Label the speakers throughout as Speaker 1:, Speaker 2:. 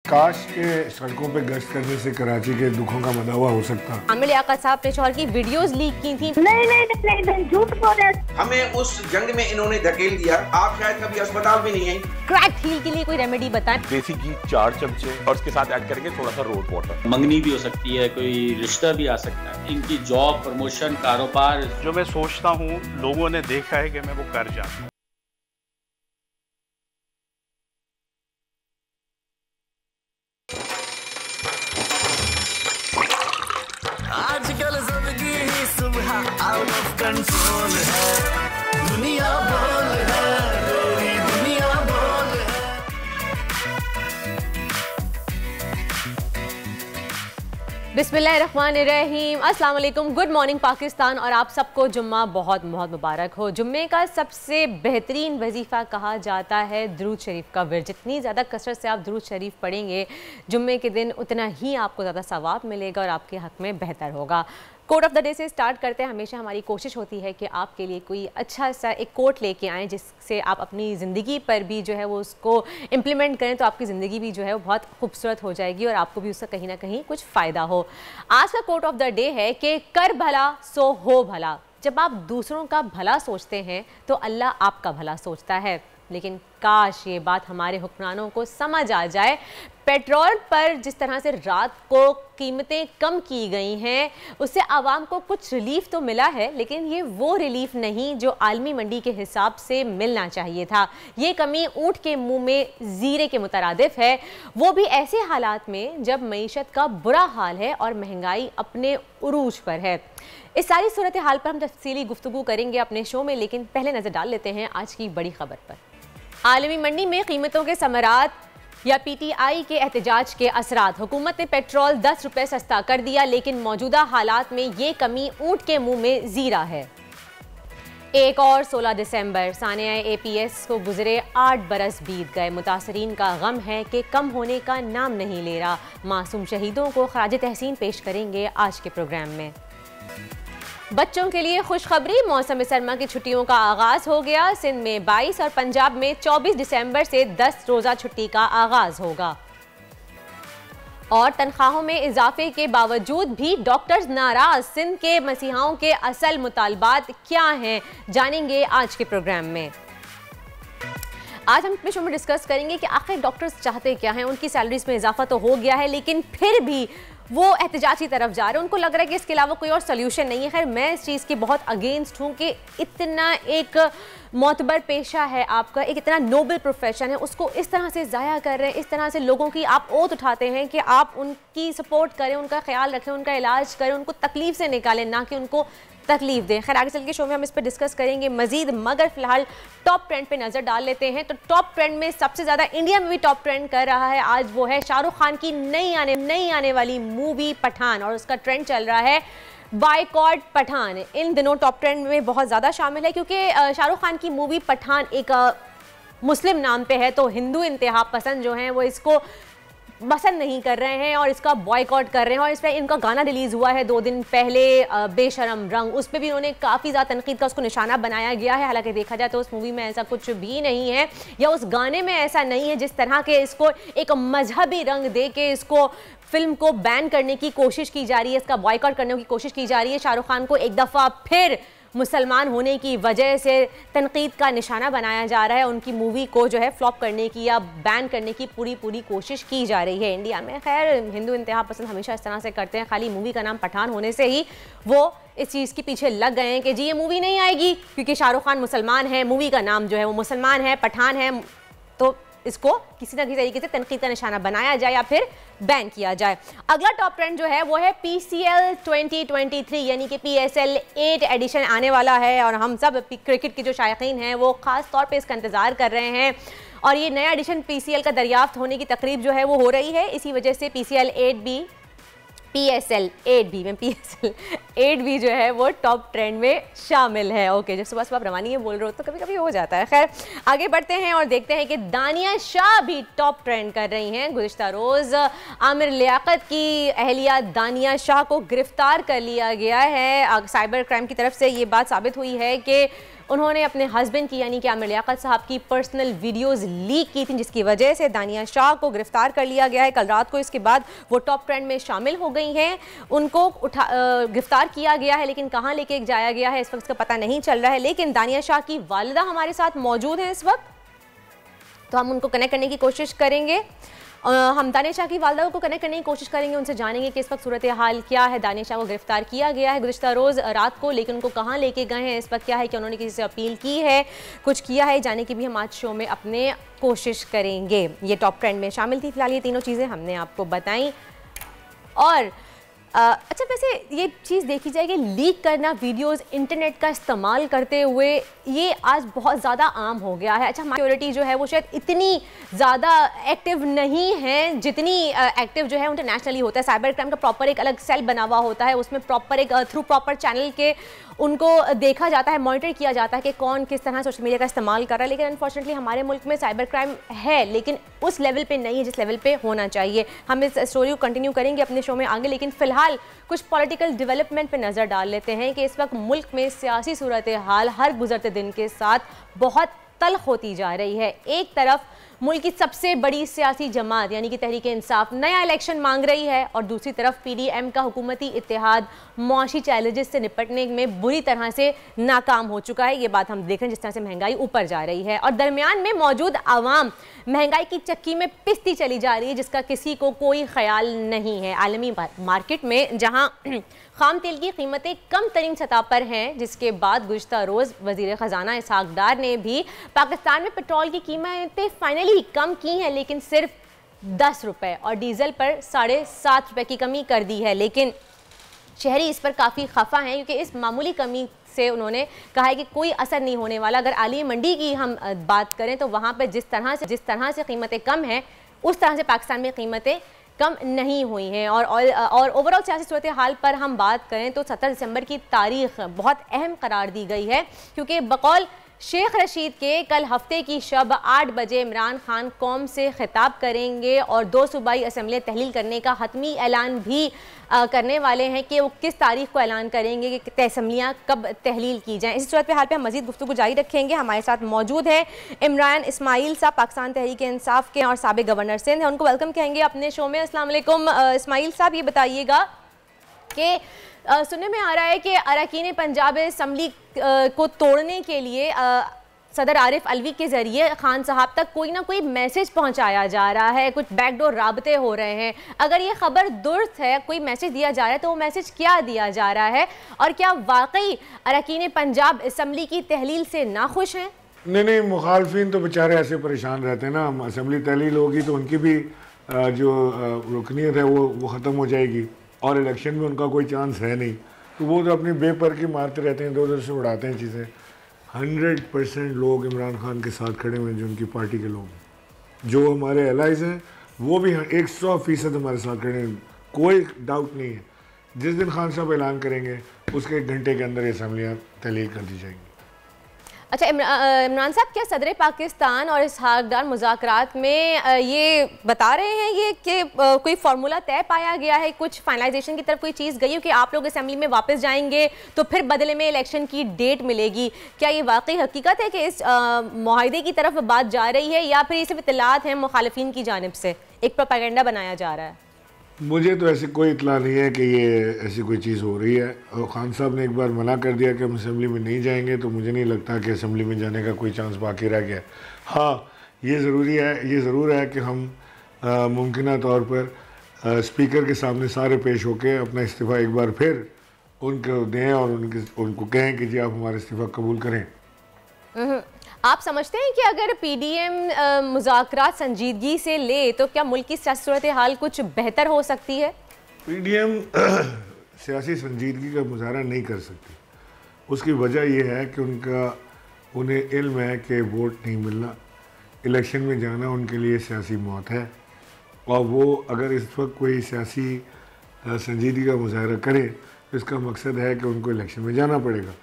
Speaker 1: काश के सड़कों पे गश्त करने से कराची के दुखों का मदावा हो सकता।
Speaker 2: आमिर लियाकत साहब ने शौहर की वीडियोस लीक की थी।
Speaker 3: नहीं, झूठ बोल रहे हैं।
Speaker 4: हमें उस जंग में इन्होंने धकेल दिया। आप शायद कभी अस्पताल भी नहीं है।
Speaker 2: क्रैक्ड हील के लिए कोई रेमेडी बताएं।
Speaker 5: देसी घी 4 चमचे और उसके साथ ऐड करेंगे थोड़ा सा रोज वाटर।
Speaker 6: मंगनी भी हो सकती है, कोई रिश्ता भी आ सकता है। इनकी जॉब, प्रमोशन, कारोबार
Speaker 5: जो मैं सोचता हूँ लोगों ने देखा है कि मैं वो कर जाता हूँ।
Speaker 7: आजकल सबकी ही सुबह आउट ऑफ कंट्रोल है, दुनिया बोल है, पूरी दुनिया बोल है।
Speaker 2: बिस्मिल्लाहिर्रहमानिर्रहीम, अस्सलाम वालेकुम, गुड मॉर्निंग पाकिस्तान। और आप सबको जुम्मा बहुत बहुत मुबारक हो। जुम्मे का सबसे बेहतरीन वजीफ़ा कहा जाता है दुरूद शरीफ का विर्द। जितनी ज़्यादा कसरत से आप दुरूद शरीफ पढ़ेंगे जुम्मे के दिन उतना ही आपको ज़्यादा सवाब मिलेगा और आपके हक़ में बेहतर होगा। कोट ऑफ द डे से स्टार्ट करते हैं। हमेशा हमारी कोशिश होती है कि आपके लिए कोई अच्छा सा एक कोट लेके आएँ जिससे आप अपनी ज़िंदगी पर भी जो है वो उसको इम्प्लीमेंट करें, तो आपकी ज़िंदगी भी जो है वो बहुत खूबसूरत हो जाएगी और आपको भी उसका कहीं ना कहीं कुछ फ़ायदा हो। आज का कोट ऑफ द डे है कि कर भला सो हो भला। जब आप दूसरों का भला सोचते हैं तो अल्लाह आपका भला सोचता है। लेकिन काश ये बात हमारे हुक्मरानों को समझ आ जाए। पेट्रोल पर जिस तरह से रात को कीमतें कम की गई हैं उससे आवाम को कुछ रिलीफ तो मिला है, लेकिन ये वो रिलीफ नहीं जो आलमी मंडी के हिसाब से मिलना चाहिए था। ये कमी ऊँट के मुंह में जीरे के मुतरादिफ है, वो भी ऐसे हालात में जब मईशत का बुरा हाल है और महंगाई अपने उरूज पर है। इस सारी सूरत हाल पर हम तफसीली गुफ्तगू करेंगे अपने शो में, लेकिन पहले नज़र डाल लेते हैं आज की बड़ी खबर पर। आलमी मंडी में कीमतों के समरात या PTI के एहतजाज के असरात। हुकूमत ने पेट्रोल 10 रुपये सस्ता कर दिया, लेकिन मौजूदा हालात में ये कमी ऊँट के मुंह में जीरा है। एक और 16 दिसंबर सानिया APS को गुजरे 8 बरस बीत गए। मुतासरीन का गम है कि कम होने का नाम नहीं ले रहा। मासूम शहीदों को खराज तहसीन पेश करेंगे आज के प्रोग्राम में। बच्चों के लिए खुशखबरी, मौसम सरमा की छुट्टियों का आगाज हो गया। सिंध में 22 और पंजाब में 24 दिसंबर से 10 रोज़ा छुट्टी का आगाज होगा। और तनख्वाहों में इजाफे के बावजूद भी डॉक्टर्स नाराज। सिंध के मसीहाओं के असल मुतालबात क्या हैं, जानेंगे आज के प्रोग्राम में। आज हम अपने शो में डिस्कस करेंगे कि आखिर डॉक्टर्स चाहते क्या हैं। उनकी सैलरीज में इजाफा तो हो गया है, लेकिन फिर भी वो एहतजाज की तरफ जा रहे हैं। उनको लग रहा है कि इसके अलावा कोई और सोल्यूशन नहीं है। खैर, मैं इस चीज़ की बहुत अगेंस्ट हूँ कि इतना एक मोतबर पेशा है आपका, एक इतना नोबल प्रोफेशन है, उसको इस तरह से ज़ाया कर रहे हैं। इस तरह से लोगों की आप ओथ उठाते हैं कि आप उनकी सपोर्ट करें, उनका ख्याल रखें, उनका इलाज करें, उनको तकलीफ से निकालें, ना कि उनको तकलीफ दें। खैर, आगे चल के शो में हम इस पर डिस्कस करेंगे मजीद, मगर फिलहाल टॉप ट्रेंड पे नजर डाल लेते हैं। तो टॉप ट्रेंड में सबसे ज्यादा इंडिया में भी टॉप ट्रेंड कर रहा है आज, वो है शाहरुख खान की नई आने वाली मूवी पठान, और उसका ट्रेंड चल रहा है बायकॉट पठान। इन दिनों टॉप ट्रेंड में बहुत ज़्यादा शामिल है क्योंकि शाहरुख खान की मूवी पठान एक मुस्लिम नाम पे है, तो हिंदू इंतहा पसंद जो हैं वो इसको पसंद नहीं कर रहे हैं और इसका बॉयकॉट कर रहे हैं। और इस पर इनका गाना रिलीज़ हुआ है 2 दिन पहले, बेशरम रंग, उस पर भी उन्होंने काफ़ी ज़्यादा तनकीद का उसको निशाना बनाया गया है। हालांकि देखा जाए तो उस मूवी में ऐसा कुछ भी नहीं है, या उस गाने में ऐसा नहीं है जिस तरह के इसको एक मजहबी रंग दे के इसको फिल्म को बैन करने की कोशिश की जा रही है, इसका बॉयकॉट करने की कोशिश की जा रही है। शाहरुख खान को एक दफ़ा फिर मुसलमान होने की वजह से तनकीद का निशाना बनाया जा रहा है। उनकी मूवी को जो है फ्लॉप करने की या बैन करने की पूरी कोशिश की जा रही है इंडिया में। खैर, हिंदू इंतहा पसंद हमेशा इस तरह से करते हैं, खाली मूवी का नाम पठान होने से ही वो इस चीज़ के पीछे लग गए हैं कि जी ये मूवी नहीं आएगी क्योंकि शाहरुख खान मुसलमान है, मूवी का नाम जो है वो मुसलमान है, पठान है, तो इसको किसी न किसी तरीके से तनकीद का निशाना बनाया जाए या फिर बैन किया जाए। अगला टॉप ट्रेंड जो है वो है PCL 2023, यानी कि PSL 8 एडिशन आने वाला है और हम सब क्रिकेट के जो शायकीन हैं वो ख़ास तौर पे इसका इंतज़ार कर रहे हैं। और ये नया एडिशन PCL का दरियाफ्त होने की तकरीब जो है वो हो रही है, इसी वजह से PSL 8 भी जो है वो टॉप ट्रेंड में शामिल है। ओके, जब सुबह आप रवानी है बोल रहे हो तो कभी कभी हो जाता है। खैर, आगे बढ़ते हैं और देखते हैं कि दानिया शाह भी टॉप ट्रेंड कर रही हैं। गुज़िश्ता रोज़ आमिर लियाकत की अहलिया दानिया शाह को गिरफ्तार कर लिया गया है। साइबर क्राइम की तरफ से ये बात साबित हुई है कि उन्होंने अपने हस्बैंड की यानी कि आमिर लियाकत साहब की पर्सनल वीडियोस लीक की थी, जिसकी वजह से दानिया शाह को गिरफ्तार कर लिया गया है कल रात को। इसके बाद वो टॉप ट्रेंड में शामिल हो गई हैं, उनको गिरफ्तार किया गया है, लेकिन कहाँ लेके जाया गया है इस वक्त का पता नहीं चल रहा है। लेकिन दानिया शाह की वालिदा हमारे साथ मौजूद हैं इस वक्त, तो हम उनको कनेक्ट करने की कोशिश करेंगे। हम दानिया शाह की वालिदा को कनेक्ट करने की कोशिश करेंगे, उनसे जानेंगे कि इस वक्त सूरत हाल क्या है। दानिया शाह को गिरफ्तार किया गया है गुज़िश्ता रोज़ रात को, लेकिन उनको कहाँ लेके गए हैं, इस वक्त क्या है कि उन्होंने किसी से अपील की है, कुछ किया है, जाने की भी हम आज शो में अपने कोशिश करेंगे। ये टॉप ट्रेंड में शामिल थी फिलहाल, ये तीनों चीज़ें हमने आपको बताई। और अच्छा, वैसे ये चीज़ देखी जाए कि लीक करना वीडियोस इंटरनेट का इस्तेमाल करते हुए ये आज बहुत ज़्यादा आम हो गया है। अच्छा, सिक्योरिटी जो है वो शायद इतनी ज़्यादा एक्टिव नहीं है जितनी एक्टिव जो है इंटरनेशनली होता है। साइबर क्राइम का प्रॉपर एक अलग सेल बना हुआ होता है, उसमें प्रॉपर एक थ्रू प्रॉपर चैनल के उनको देखा जाता है, मॉनिटर किया जाता है कि कौन किस तरह सोशल मीडिया का इस्तेमाल कर रहा है। लेकिन अनफॉर्चुनेटली हमारे मुल्क में साइबर क्राइम है, लेकिन उस लेवल पे नहीं है जिस लेवल पे होना चाहिए। हम इस स्टोरी को कंटिन्यू करेंगे अपने शो में आगे, लेकिन फिलहाल कुछ पॉलिटिकल डेवलपमेंट पे नज़र डाल लेते हैं कि इस वक्त मुल्क में सियासी सूरत हाल हर गुजरते दिन के साथ बहुत तल्ख होती जा रही है। एक तरफ मुल्क की सबसे बड़ी सियासी जमात यानी कि तहरीक इंसाफ नया इलेक्शन मांग रही है, और दूसरी तरफ PDM का हुकूमती इत्तेहाद मुआशी चैलेंजेस से निपटने में बुरी तरह से नाकाम हो चुका है। ये बात हम देख रहे हैं जिस तरह से महंगाई ऊपर जा रही है, और दरमियान में मौजूद आवाम महंगाई की चक्की में पिसती चली जा रही है, जिसका किसी को कोई ख्याल नहीं है। आलमी मार्केट में जहाँ खाम तेल की कीमतें कम तरीन सतह पर हैं, जिसके बाद गुज़िश्ता रोज़ वज़ीर ख़जाना इसहाक़ डार ने भी पाकिस्तान में पेट्रोल की कीमतें फाइनली कम की हैं, लेकिन सिर्फ 10 रुपये, और डीजल पर 7.5 रुपये की कमी कर दी है। लेकिन शहरी इस पर काफ़ी खफा हैं, क्योंकि इस मामूली कमी से उन्होंने कहा है कि कोई असर नहीं होने वाला। अगर आली मंडी की हम बात करें तो वहाँ पर जिस तरह से कीमतें कम हैं, उस तरह से पाकिस्तान में कीमतें कम नहीं हुई हैं। और ओवरऑल सियासी सूरत हाल पर हम बात करें तो 17 दिसंबर की तारीख बहुत अहम करार दी गई है, क्योंकि बकौल शेख रशीद के कल हफ्ते की शब 8 बजे इमरान खान कौम से खिताब करेंगे और 2 सूबाई असम्बली तहलील करने का हतमी ऐलान भी करने वाले हैं कि वो किस तारीख को ऐलान करेंगे कि असम्बलियाँ कब तहलील की जाएँ। इस सूरत हाल पर हम मज़ीद गुफ्तगू जारी रखेंगे। हमारे साथ मौजूद हैं इमरान इस्माइल साहब, पाकिस्तान तहरीक इंसाफ के और साबिक गवर्नर सिंध हैं, उनको वेलकम कहेंगे अपने शो में। अस्सलाम वालेकुम इस्माइल साहब, ये बताइएगा कि सुनने में आ रहा है कि अरकान पंजाब असम्बली को तोड़ने के लिए सदर आरिफ अलवी के ज़रिए खान साहब तक कोई ना कोई मैसेज पहुंचाया जा रहा है, कुछ बैकडोर राबते हो रहे हैं। अगर ये खबर दुरुस्त है, कोई मैसेज दिया जा रहा है, तो वो मैसेज क्या दिया जा रहा है, और क्या वाकई अरकान पंजाब असम्बली की तहलील से नाखुश हैं?
Speaker 1: नहीं, मुखालफिन तो बेचारे ऐसे परेशान रहते हैं ना। असम्बली तहलील होगी तो उनकी भी जो रुकनीत है वो ख़त्म हो जाएगी, और इलेक्शन में उनका कोई चांस है नहीं, तो वो तो अपनी बेपर की मारते रहते हैं, इधर उधर से उड़ाते हैं चीज़ें। 100% लोग इमरान खान के साथ खड़े हुए हैं, जो उनकी पार्टी के लोग हैं, जो हमारे एलाइज हैं वो भी 100% हमारे साथ खड़े हैं, कोई डाउट नहीं है। जिस दिन खान साहब ऐलान करेंगे उसके 1 घंटे के अंदर ये असम्बलियाँ तहलील कर दी जाएंगी।
Speaker 2: अच्छा इमरान साहब, क्या सदर पाकिस्तान और इसहाक़ डार मुज़ाकरात में ये बता रहे हैं ये कि कोई फार्मूला तय पाया गया है, कुछ फाइनलाइजेशन की तरफ कोई चीज़ गई हो कि आप लोग असेंबली में वापस जाएंगे तो फिर बदले में इलेक्शन की डेट मिलेगी? क्या ये वाकई हकीकत है कि इस मुआहदे की तरफ बात जा रही है, या फिर ये सिर्फ इत्तलात हैं मुखालिफिन की जानिब से, एक प्रोपेगेंडा बनाया जा रहा है?
Speaker 1: मुझे तो ऐसी कोई इतला नहीं है कि ये ऐसी कोई चीज़ हो रही है, और खान साहब ने एक बार मना कर दिया कि हम असम्बली में नहीं जाएंगे, तो मुझे नहीं लगता कि असम्बली में जाने का कोई चांस बाकी रह गया। हाँ, ये ज़रूर है कि हम मुमकिन तौर पर स्पीकर के सामने सारे पेश होकर अपना इस्तीफ़ा एक बार फिर उनको दें और उनको कहें कि जी आप हमारा इस्तीफ़ा कबूल करें।
Speaker 2: आप समझते हैं कि अगर PDM मुज़ाकरात संजीदगी से ले तो क्या मुल्क की सियासी सूरत हाल कुछ बेहतर हो सकती है?
Speaker 1: PDM सियासी संजीदगी का मुजाहरा नहीं कर सकती। उसकी वजह यह है कि उन्हें इल्म है कि वोट नहीं मिलना, इलेक्शन में जाना उनके लिए सियासी मौत है, और वो अगर इस वक्त कोई सियासी संजीदगी का मुजाहरा करें तो इसका मकसद है कि उनको इलेक्शन में जाना पड़ेगा,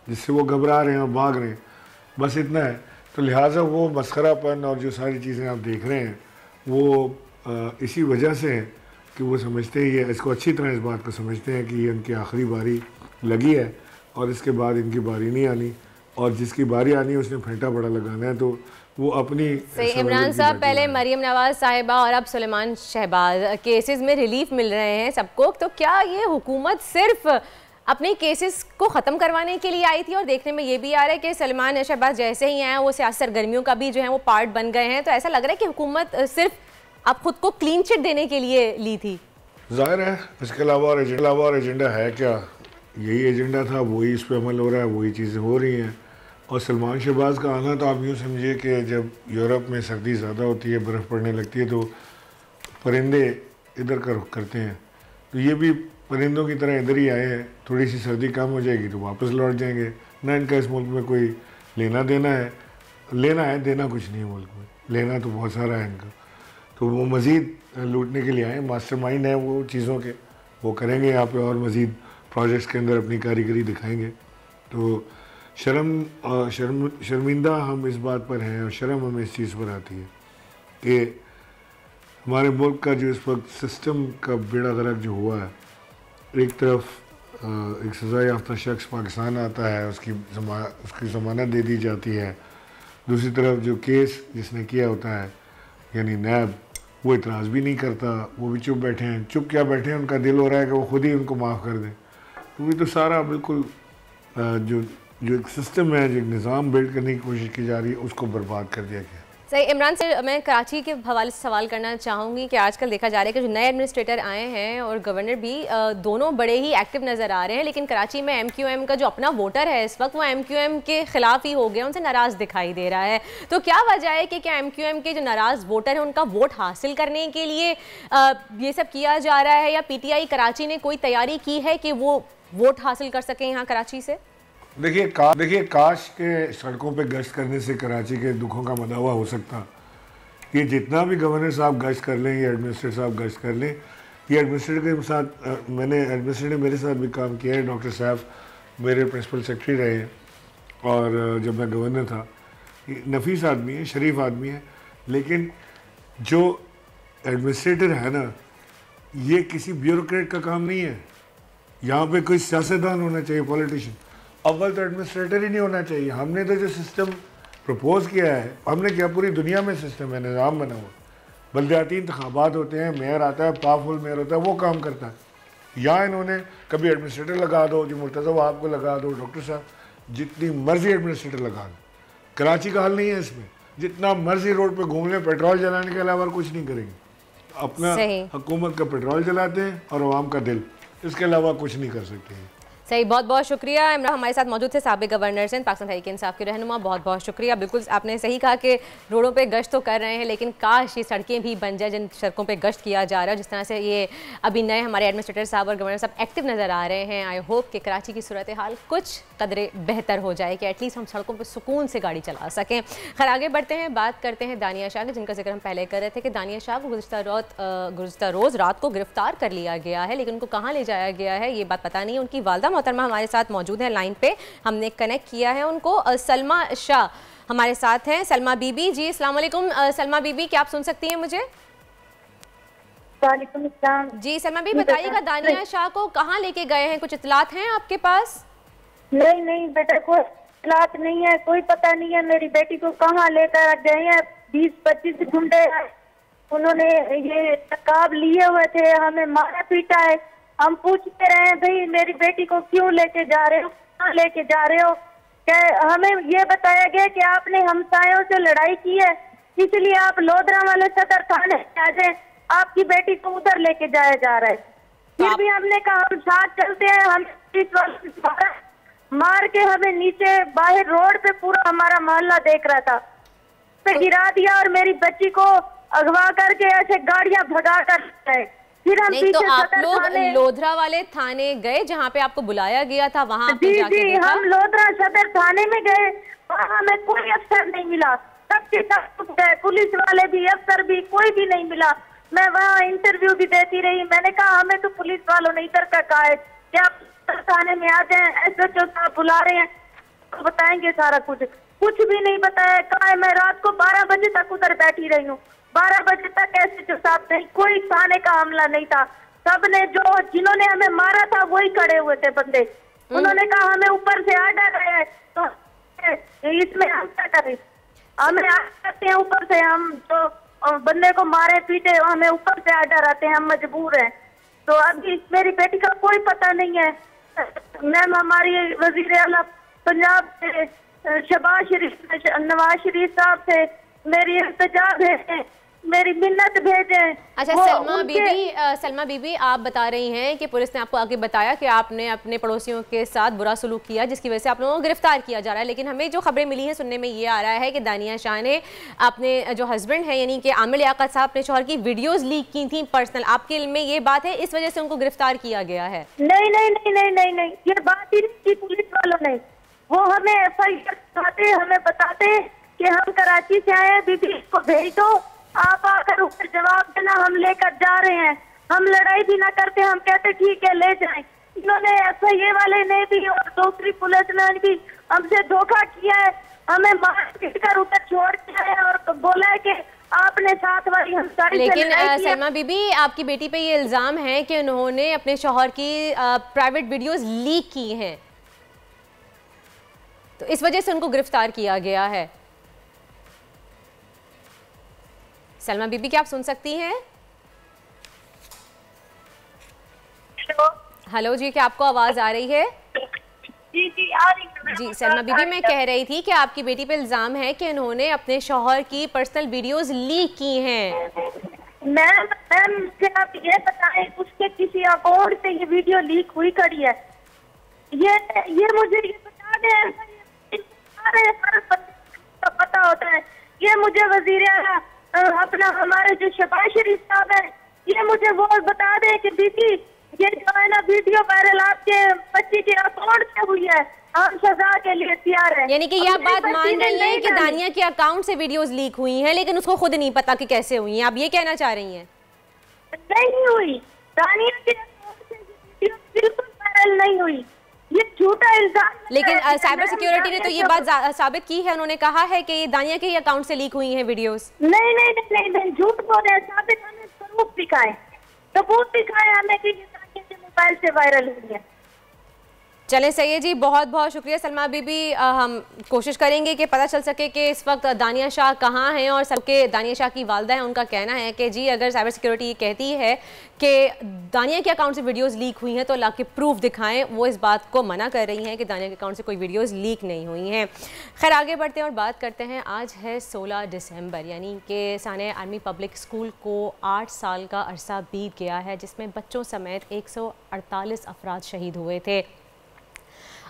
Speaker 1: जिससे वो घबरा रहे हैं और भाग रहे हैं, बस इतना है। तो लिहाजा वो मस्खरापन और जो सारी चीज़ें आप देख रहे हैं वो इसी वजह से है कि वो समझते हैं, ये इसको अच्छी तरह इस बात को समझते हैं कि ये उनकी आखिरी बारी लगी है और इसके बाद इनकी बारी नहीं आनी, और जिसकी बारी आनी है उसने फेंटा बड़ा लगाना है, तो वो अपनी
Speaker 2: इमरान साहब पहले मरियम नवाज साहिबा और अब सुलेमान शहबाज केसेस में रिलीफ मिल रहे हैं सबको, तो क्या ये हुकूमत सिर्फ अपने केसेस को ख़त्म करवाने के लिए आई थी? और देखने में ये भी आ रहा है कि सुलेमान शहबाज जैसे ही आए वो सियासी सरगर्मियों का भी जो है वो पार्ट बन गए हैं, तो ऐसा लग रहा है कि हुकूमत सिर्फ अब खुद को क्लीन चिट देने के लिए ली थी।
Speaker 1: जाहिर है इसके अलावा और एजेंडा है क्या? यही एजेंडा था, वही इस पर अमल हो रहा है, वही चीज़ें हो रही हैं। और सलमान शहबाज का आना तो आप यूँ समझिए कि जब यूरोप में सर्दी ज़्यादा होती है, बर्फ़ पड़ने लगती है, तो परिंदे इधर का रुख करते हैं, तो ये भी परिंदों की तरह इधर ही आए हैं। थोड़ी सी सर्दी कम हो जाएगी तो वापस लौट जाएंगे। ना इनका इस मुल्क में कोई लेना है, देना कुछ नहीं है मुल्क में, लेना तो बहुत सारा है इनका। तो वो मज़ीद लूटने के लिए आए, मास्टरमाइंड है वो चीज़ों के, वो करेंगे यहाँ पे और मज़ीद प्रोजेक्ट्स के अंदर अपनी कारीगरी दिखाएंगे। तो शर्मिंदा हम इस बात पर हैं और शर्म हमें इस चीज़ पर आती है कि हमारे मुल्क का जो इस वक्त सिस्टम का बेड़ा गर्क जो हुआ है, एक तरफ एक सज़ा याफ्ता शख्स पाकिस्तान आता है, उसकी ज़मानत दे दी जाती है, दूसरी तरफ जो केस जिसने किया होता है यानी नैब, वो इतराज़ भी नहीं करता, वो भी चुप बैठे हैं। चुप क्या बैठे हैं, उनका दिल हो रहा है कि वो खुद ही उनको माफ़ कर दें। तो ये तो सारा बिल्कुल जो एक सिस्टम है, जो एक निज़ाम बिल्ड करने की कोशिश की जा रही है, उसको बर्बाद कर दिया गया।
Speaker 2: सही। इमरान से मैं कराची के हवाले से सवाल करना चाहूँगी कि आजकल देखा जा रहा है कि जो नए एडमिनिस्ट्रेटर आए हैं और गवर्नर भी दोनों बड़े ही एक्टिव नज़र आ रहे हैं, लेकिन कराची में MQM का जो अपना वोटर है इस वक्त वो MQM के ख़िलाफ़ ही हो गया, उनसे नाराज़ दिखाई दे रहा है। तो क्या वजह है कि क्या MQM के जो नाराज़ वोटर हैं उनका वोट हासिल करने के लिए ये सब किया जा रहा है, या PTI कराची ने कोई तैयारी की है कि वो वोट हासिल कर सकें यहाँ कराची से?
Speaker 1: देखिए काश के सड़कों पे गश्त करने से कराची के दुखों का मदावा हो सकता। ये जितना भी गवर्नर साहब गश्त कर लें या एडमिनिस्ट्रेटर साहब गश्त कर लें, ये एडमिनिस्ट्रेटर के साथ एडमिनिस्ट्रेटर मेरे साथ भी काम किया है। डॉक्टर साहब मेरे प्रिंसिपल सेक्रेटरी रहे हैं और जब मैं गवर्नर था, नफीस आदमी है, शरीफ आदमी है, लेकिन जो एडमिनिस्ट्रेटर है ना, ये किसी ब्यूरोक्रेट का काम नहीं है। यहाँ पे कोई सियासतदान होना चाहिए, पॉलिटिशियन। अव्वल तो एडमिनिस्ट्रेटर ही नहीं होना चाहिए। हमने तो जो सिस्टम प्रपोज किया है, हमने क्या पूरी दुनिया में सिस्टम है, निज़ाम बना हुआ। बल्दियाती इंतखाबात होते हैं, मेयर आता है, पावरफुल मेयर होता है, वो काम करता है। यहाँ इन्होंने कभी एडमिनिस्ट्रेटर लगा दो, जो मुर्तज़ा आपको लगा दो, डॉक्टर साहब जितनी मर्जी एडमिनिस्ट्रेटर लगा दो। कराची का हल नहीं है इसमें, जितना मर्जी रोड पर घूम लें, पेट्रोल जलाने के अलावा कुछ नहीं करेंगे। अपना हुकूमत का पेट्रोल जलाते हैं और आवाम का दिल, इसके अलावा कुछ नहीं कर सकते हैं।
Speaker 2: सही, बहुत बहुत शुक्रिया। इमरान हमारे साथ मौजूद थे साबिक गवर्नर सिंध पाकिस्तान तहरीक इंसाफ के रहनुमा, बहुत बहुत शुक्रिया। बिल्कुल आपने सही कहा कि रोडों पे गश्त तो कर रहे हैं, लेकिन काश ये सड़कें भी बन जाए जिन सड़कों पे गश्त किया जा रहा है। जिस तरह से ये अभी नए हमारे एडमिनिस्ट्रेटर साहब और गवर्नर साहब एक्टिव नज़र आ रहे हैं, आई होप कि कराची की सूरत हाल कुछ कदरे बेहतर हो जाए कि एटलीस्ट हम सड़कों पर सुकून से गाड़ी चला सकें। खैर आगे बढ़ते हैं, बात करते हैं दानिया शाह की, जिनका जिक्र हम पहले कर रहे थे कि दानिया शाह को गुज़िश्ता रोज़ रात को गिरफ्तार कर लिया गया है, लेकिन उनको कहाँ ले जाया गया है ये बात पता नहीं है। उनकी वालदा मोहतरमा हमारे साथ मौजूद है लाइन पे, हमने कनेक्ट किया है उनको। सलमा शाह हमारे साथ हैं। सलमा बीबी जी, अस्सलाम वालेकुम। सलमा बीबी, क्या आप सुन सकती हैं मुझे?
Speaker 3: वालेकुम अस्सलाम
Speaker 2: जी सलमा बीबी, बताइएगा दानिया शाह को कहाँ लेके गए हैं, कुछ इतलात हैं आपके पास?
Speaker 3: नहीं बेटा, कोई इतलात नहीं है, कोई पता नहीं है मेरी बेटी को कहाँ लेकर गए हैं। 20-25 गुंडे उन्होंने ये नकाब लिए हुए थे, हमें मारा पीटा है। हम पूछते रहे भाई मेरी बेटी को क्यों लेके जा रहे हो, कहाँ लेके जा रहे हो? हमें ये बताया गया कि आपने हमसायों से लड़ाई की है, इसलिए आप लोधरा वाले सदर थाने आ जाए, आपकी बेटी को उधर लेके जाया जा रहा है। फिर भी हमने कहा हम साथ चलते हैं। हम मार के हमें नीचे बाहर रोड पे पूरा हमारा मोहल्ला देख रहा था, पे गिरा दिया और मेरी बच्ची को अगवा करके ऐसे गाड़ियां भगा कर गए। फिर हम
Speaker 2: नहीं, तो आप लोग लोधरा वाले थाने गए जहाँ पे आपको बुलाया गया था, वहाँ आपने जाके देखा?
Speaker 3: हम लोधरा सदर थाने में गए, वहाँ हमें कोई अफसर नहीं मिला, सबके सब गए, पुलिस वाले भी, अफसर भी, कोई भी नहीं मिला। मैं वहाँ इंटरव्यू भी देती रही। मैंने कहा हमें तो पुलिस वालों ने इधर का कहा है कि आप थाने में आ जाए, SHO साहब बुला रहे हैं, तो बताएंगे सारा कुछ। कुछ भी नहीं बताया। कहा है मैं रात को 12 बजे तक उधर बैठी रही हूँ। 12 बजे तक SHO साहब नहीं, कोई थाने का हमला नहीं था। सबने जिन्होंने हमें मारा था वही खड़े हुए थे बंदे। उन्होंने कहा हमें ऊपर से आर्डर आया है, तो है, इसमें हम क्या करें? हमें आते हैं ऊपर से, हम तो बंदे को मारे पीटे, हमें ऊपर से आर्डर आते हैं, हम मजबूर हैं। तो अभी मेरी बेटी का कोई पता नहीं है। मैम हमारी वजीर आला पंजाब से शहबाज शरीफ, नवाज शरीफ साहब से मेरी इल्तिजा भेजें, मेरी मिन्नत भेजें।
Speaker 2: अच्छा सलमा बीबी आप बता रही हैं कि पुलिस ने आपको आगे बताया कि आपने अपने पड़ोसियों के साथ बुरा सलूक किया, जिसकी वजह से आप लोगों को गिरफ्तार किया जा रहा है। लेकिन हमें जो खबरें मिली हैं, सुनने में ये आ रहा है कि दानिया शाह ने अपने जो हस्बैंड है यानी कि आमिर लियाकत साहब, अपने शौहर की वीडियोज लीक की थी पर्सनल। आपके इल्म में ये बात है, इस वजह से उनको गिरफ्तार किया गया है?
Speaker 3: नहीं नहीं नहीं नहीं नहीं नहीं, ये बात ही नहीं की पुलिस वालों ने। वो हमें FIR बताते, हमें बताते कि हम कराची से आए, बीबी को भेज दो, आप आकर ऊपर जवाब देना, हम लेकर जा रहे हैं। हम लड़ाई भी ना करते, हम कहते ठीक है ले जाएं। इन्होंने FIA वाले ने भी और दूसरी पुलिस ने भी हमसे धोखा किया है, हमें मार पीट कर ऊपर छोड़ दिया है और बोला है कि आपने साथ वाली हमसारी।
Speaker 2: लेकिन सलमा बीबी, आपकी बेटी पे ये इल्जाम है कि उन्होंने अपने शौहर की प्राइवेट वीडियोस लीक की हैं, तो इस वजह से उनको गिरफ्तार किया गया है। सलमा बीबी क्या आप सुन सकती हैं? हेलो जी, क्या आपको आवाज आ रही है?
Speaker 3: जी जी आ रही है।
Speaker 2: जी सलमा बीबी, मैं कह रही थी कि आपकी बेटी पे इल्जाम है कि उन्होंने अपने शौहर की पर्सनल वीडियोस लीक की हैं।
Speaker 3: मैम मुझे आप ये बताएं, उसके किसी अकाउंट से ये वीडियो लीक हुई करी है? ये मुझे ये बता दें, पता होता है। ये मुझे वजीर अपना हमारे जो शहबाज शरीफ साहब है, ये मुझे वो बता दे कि दीदी ये जो है ना वीडियो वायरल आपके बच्चे के अकाउंट से हुई है, हम सजा के लिए तैयार है।
Speaker 2: यानी कि ये आप बात मान रही हैं कि दानिया के अकाउंट से वीडियोस लीक हुई हैं, लेकिन उसको खुद नहीं पता कि कैसे हुई हैं, आप ये कहना चाह रही हैं?
Speaker 3: नहीं हुई, दानिया के अकाउंट से वीडियो बिल्कुल वायरल नहीं हुई, ये झूठा इल्जाम।
Speaker 2: लेकिन साइबर सिक्योरिटी ने तो ये बात साबित की है, उन्होंने कहा है कि ये दानिया के ही अकाउंट से लीक हुई हैं वीडियोस।
Speaker 3: नहीं नहीं नहीं नहीं, झूठ बोल रहे हैं। साबित हमें सबूत दिखाए हमें कि ये दानिया के मोबाइल से वायरल हुई है।
Speaker 2: चलें सही है जी, बहुत बहुत शुक्रिया सलमा बीबी। हम कोशिश करेंगे कि पता चल सके कि इस वक्त दानिया शाह कहाँ हैं, और सबके दानिया शाह की वालदा है, उनका कहना है कि जी अगर साइबर सिक्योरिटी ये कहती है कि दानिया के अकाउंट से वीडियोस लीक हुई हैं तो ला के प्रूफ दिखाएं। वो इस बात को मना कर रही हैं कि दानिया के अकाउंट से कोई वीडियोस लीक नहीं हुई हैं। खैर आगे बढ़ते हैं और बात करते हैं। आज है 16 दिसंबर, यानी कि सानिया आर्मी पब्लिक स्कूल को 8 साल का अरसा बीत गया है, जिसमें बच्चों समेत 148 अफराद शहीद हुए थे।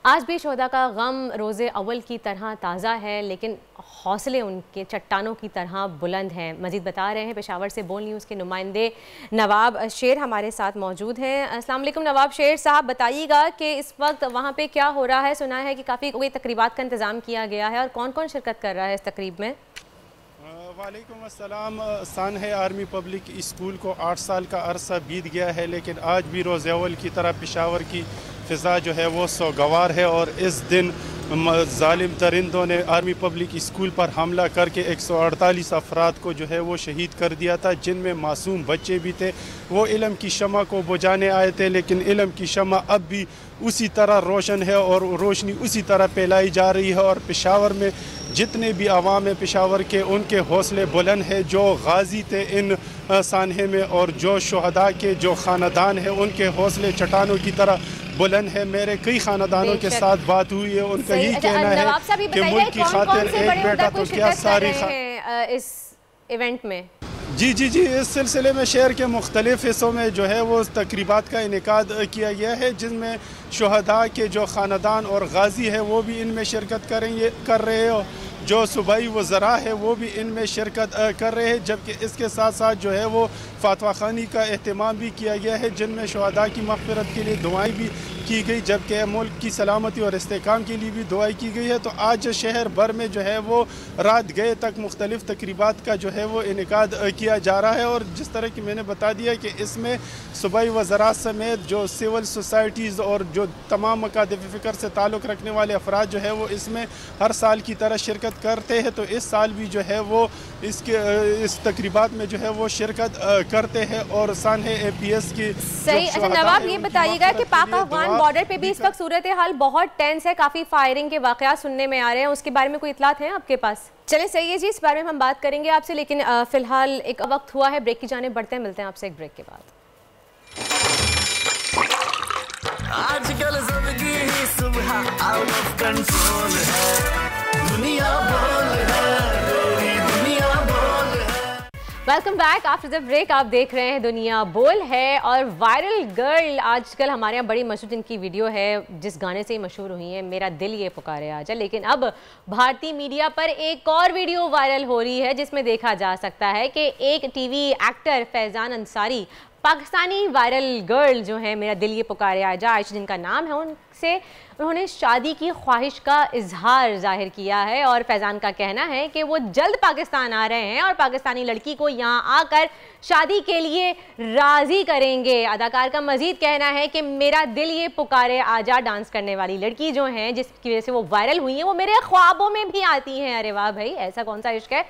Speaker 2: आज भी शोहदा का गम रोज़े अव्वल की तरह ताज़ा है, लेकिन हौसले उनके चट्टानों की तरह बुलंद हैं। मज़ीद बता रहे हैं पेशावर से बोल न्यूज़ के नुमाइंदे नवाब शेर हमारे साथ मौजूद हैं। अस्सलाम वालेकुम नवाब शेर साहब, बताइएगा कि इस वक्त वहाँ पे क्या हो रहा है? सुना है कि काफ़ी कोई तकरीबात का इंतज़ाम किया गया है, और कौन कौन शिरकत कर रहा है इस तकरीब में?
Speaker 8: वालेकुम अस्सलाम। सानिया आर्मी पब्लिक स्कूल को 8 साल का अरसा बीत गया है, लेकिन आज भी रोज़ अव्वल की तरह पेशावर की फ़िज़ा जो है वो सोगवार है। और इस दिन जालिम दरिंदों ने आर्मी पब्लिक स्कूल पर हमला करके 148 अफराद को जो है वो शहीद कर दिया था, जिनमें मासूम बच्चे भी थे। वो इल्म की शमा को बुझाने आए थे, लेकिन इल्म की शमा अब भी उसी तरह रोशन है और रोशनी उसी तरह फैलाई जा रही है। और पेशावर में जितने भी अवाम है पेशावर के, उनके हौसले बुलंद है। जो गाजी थे इन सानिया में और जो शहदा के जो ख़ानदान है, उनके हौसले चट्टानों की तरह बुलंद है। मेरे कई ख़ानदानों के साथ बात हुई है, उनका यही कहना है कि मुल्क की खातिर एक बेटा तो क्या सारी
Speaker 2: इस इवेंट में।
Speaker 8: जी जी जी, इस सिलसिले में शहर के मुख्तलिफ़ हिस्सों में जो है वो तकरीबात का इनेकाद किया गया है, जिसमें शहदा के जो ख़ानदान और गाजी है वो भी इनमें शिरकत कर रहे हो। जो सूबाई वज़रा है वो भी इनमें शिरकत कर रहे हैं, जबकि इसके साथ साथ जो है वो फातवा खानी का एहतमाम भी किया गया है, जिनमें शहदा की मग़फ़िरत के लिए दुआएं भी की गई, जबकि मुल्क की सलामती और इस्तेहकाम के लिए भी दुआएं की गई है। तो आज शहर भर में जो है वो रात गए तक मुख्तलिफ़ तकरीबात का जो है वो इनेकाद किया जा रहा है। और जिस तरह की मैंने बता दिया कि इसमें सूबाई वज़रा समेत जो सिविल सोसाइटीज़ और जो तमाम मकातब फ़िक्र से ताल्लुक़ रखने वाले अफराद जो है वो इसमें हर साल की तरह शिरकत करते हैं। तो इस साल भी जो है वो इस तकरीबात में जो है वो शिरकत करते हैं और सानहे APS की
Speaker 2: सही। अच्छा नवाब, ये बताइएगा कि पाक अफगान बॉर्डर पे भी इस वक्त सूरत हाल बहुत टेंस है, काफ़ी फायरिंग के वाक़यात सुनने में आ रहे हैं, उसके बारे में कोई इतलात है आपके पास? चलें सही है जी, इस बारे में हम बात करेंगे आपसे, लेकिन फिलहाल एक वक्त हुआ है ब्रेक की जाने बढ़ते हैं, मिलते हैं आपसे एक ब्रेक के बाद।
Speaker 7: आजकल जिंदगी ही सुबह आउट ऑफ कंट्रोल है, दुनिया बोल है, दुनिया बोल है।
Speaker 2: Welcome back after the break. आप देख रहे हैं दुनिया बोल है। और वायरल गर्ल आजकल हमारे यहाँ बड़ी मशहूर जिनकी वीडियो है, जिस गाने से मशहूर हुई है, मेरा दिल ये पुकारे आजा, लेकिन अब भारतीय मीडिया पर एक और वीडियो वायरल हो रही है जिसमें देखा जा सकता है कि एक TV actor Faizan Ansari Pakistani viral girl जो है मेरा दिल ये पुकारे आजा, आयशा जिनका नाम है, उनसे उन्होंने शादी की ख्वाहिश का इजहार जाहिर किया है। और फैजान का कहना है कि वो जल्द पाकिस्तान आ रहे हैं और पाकिस्तानी लड़की को यहाँ आकर शादी के लिए राज़ी करेंगे। अदाकार का मजीद कहना है कि मेरा दिल ये पुकारे आजा डांस करने वाली लड़की जो हैं, जिसकी वजह से वो वायरल हुई हैं, वो मेरे ख्वाबों में भी आती हैं। अरे वाह भाई, ऐसा कौन सा इश्क है।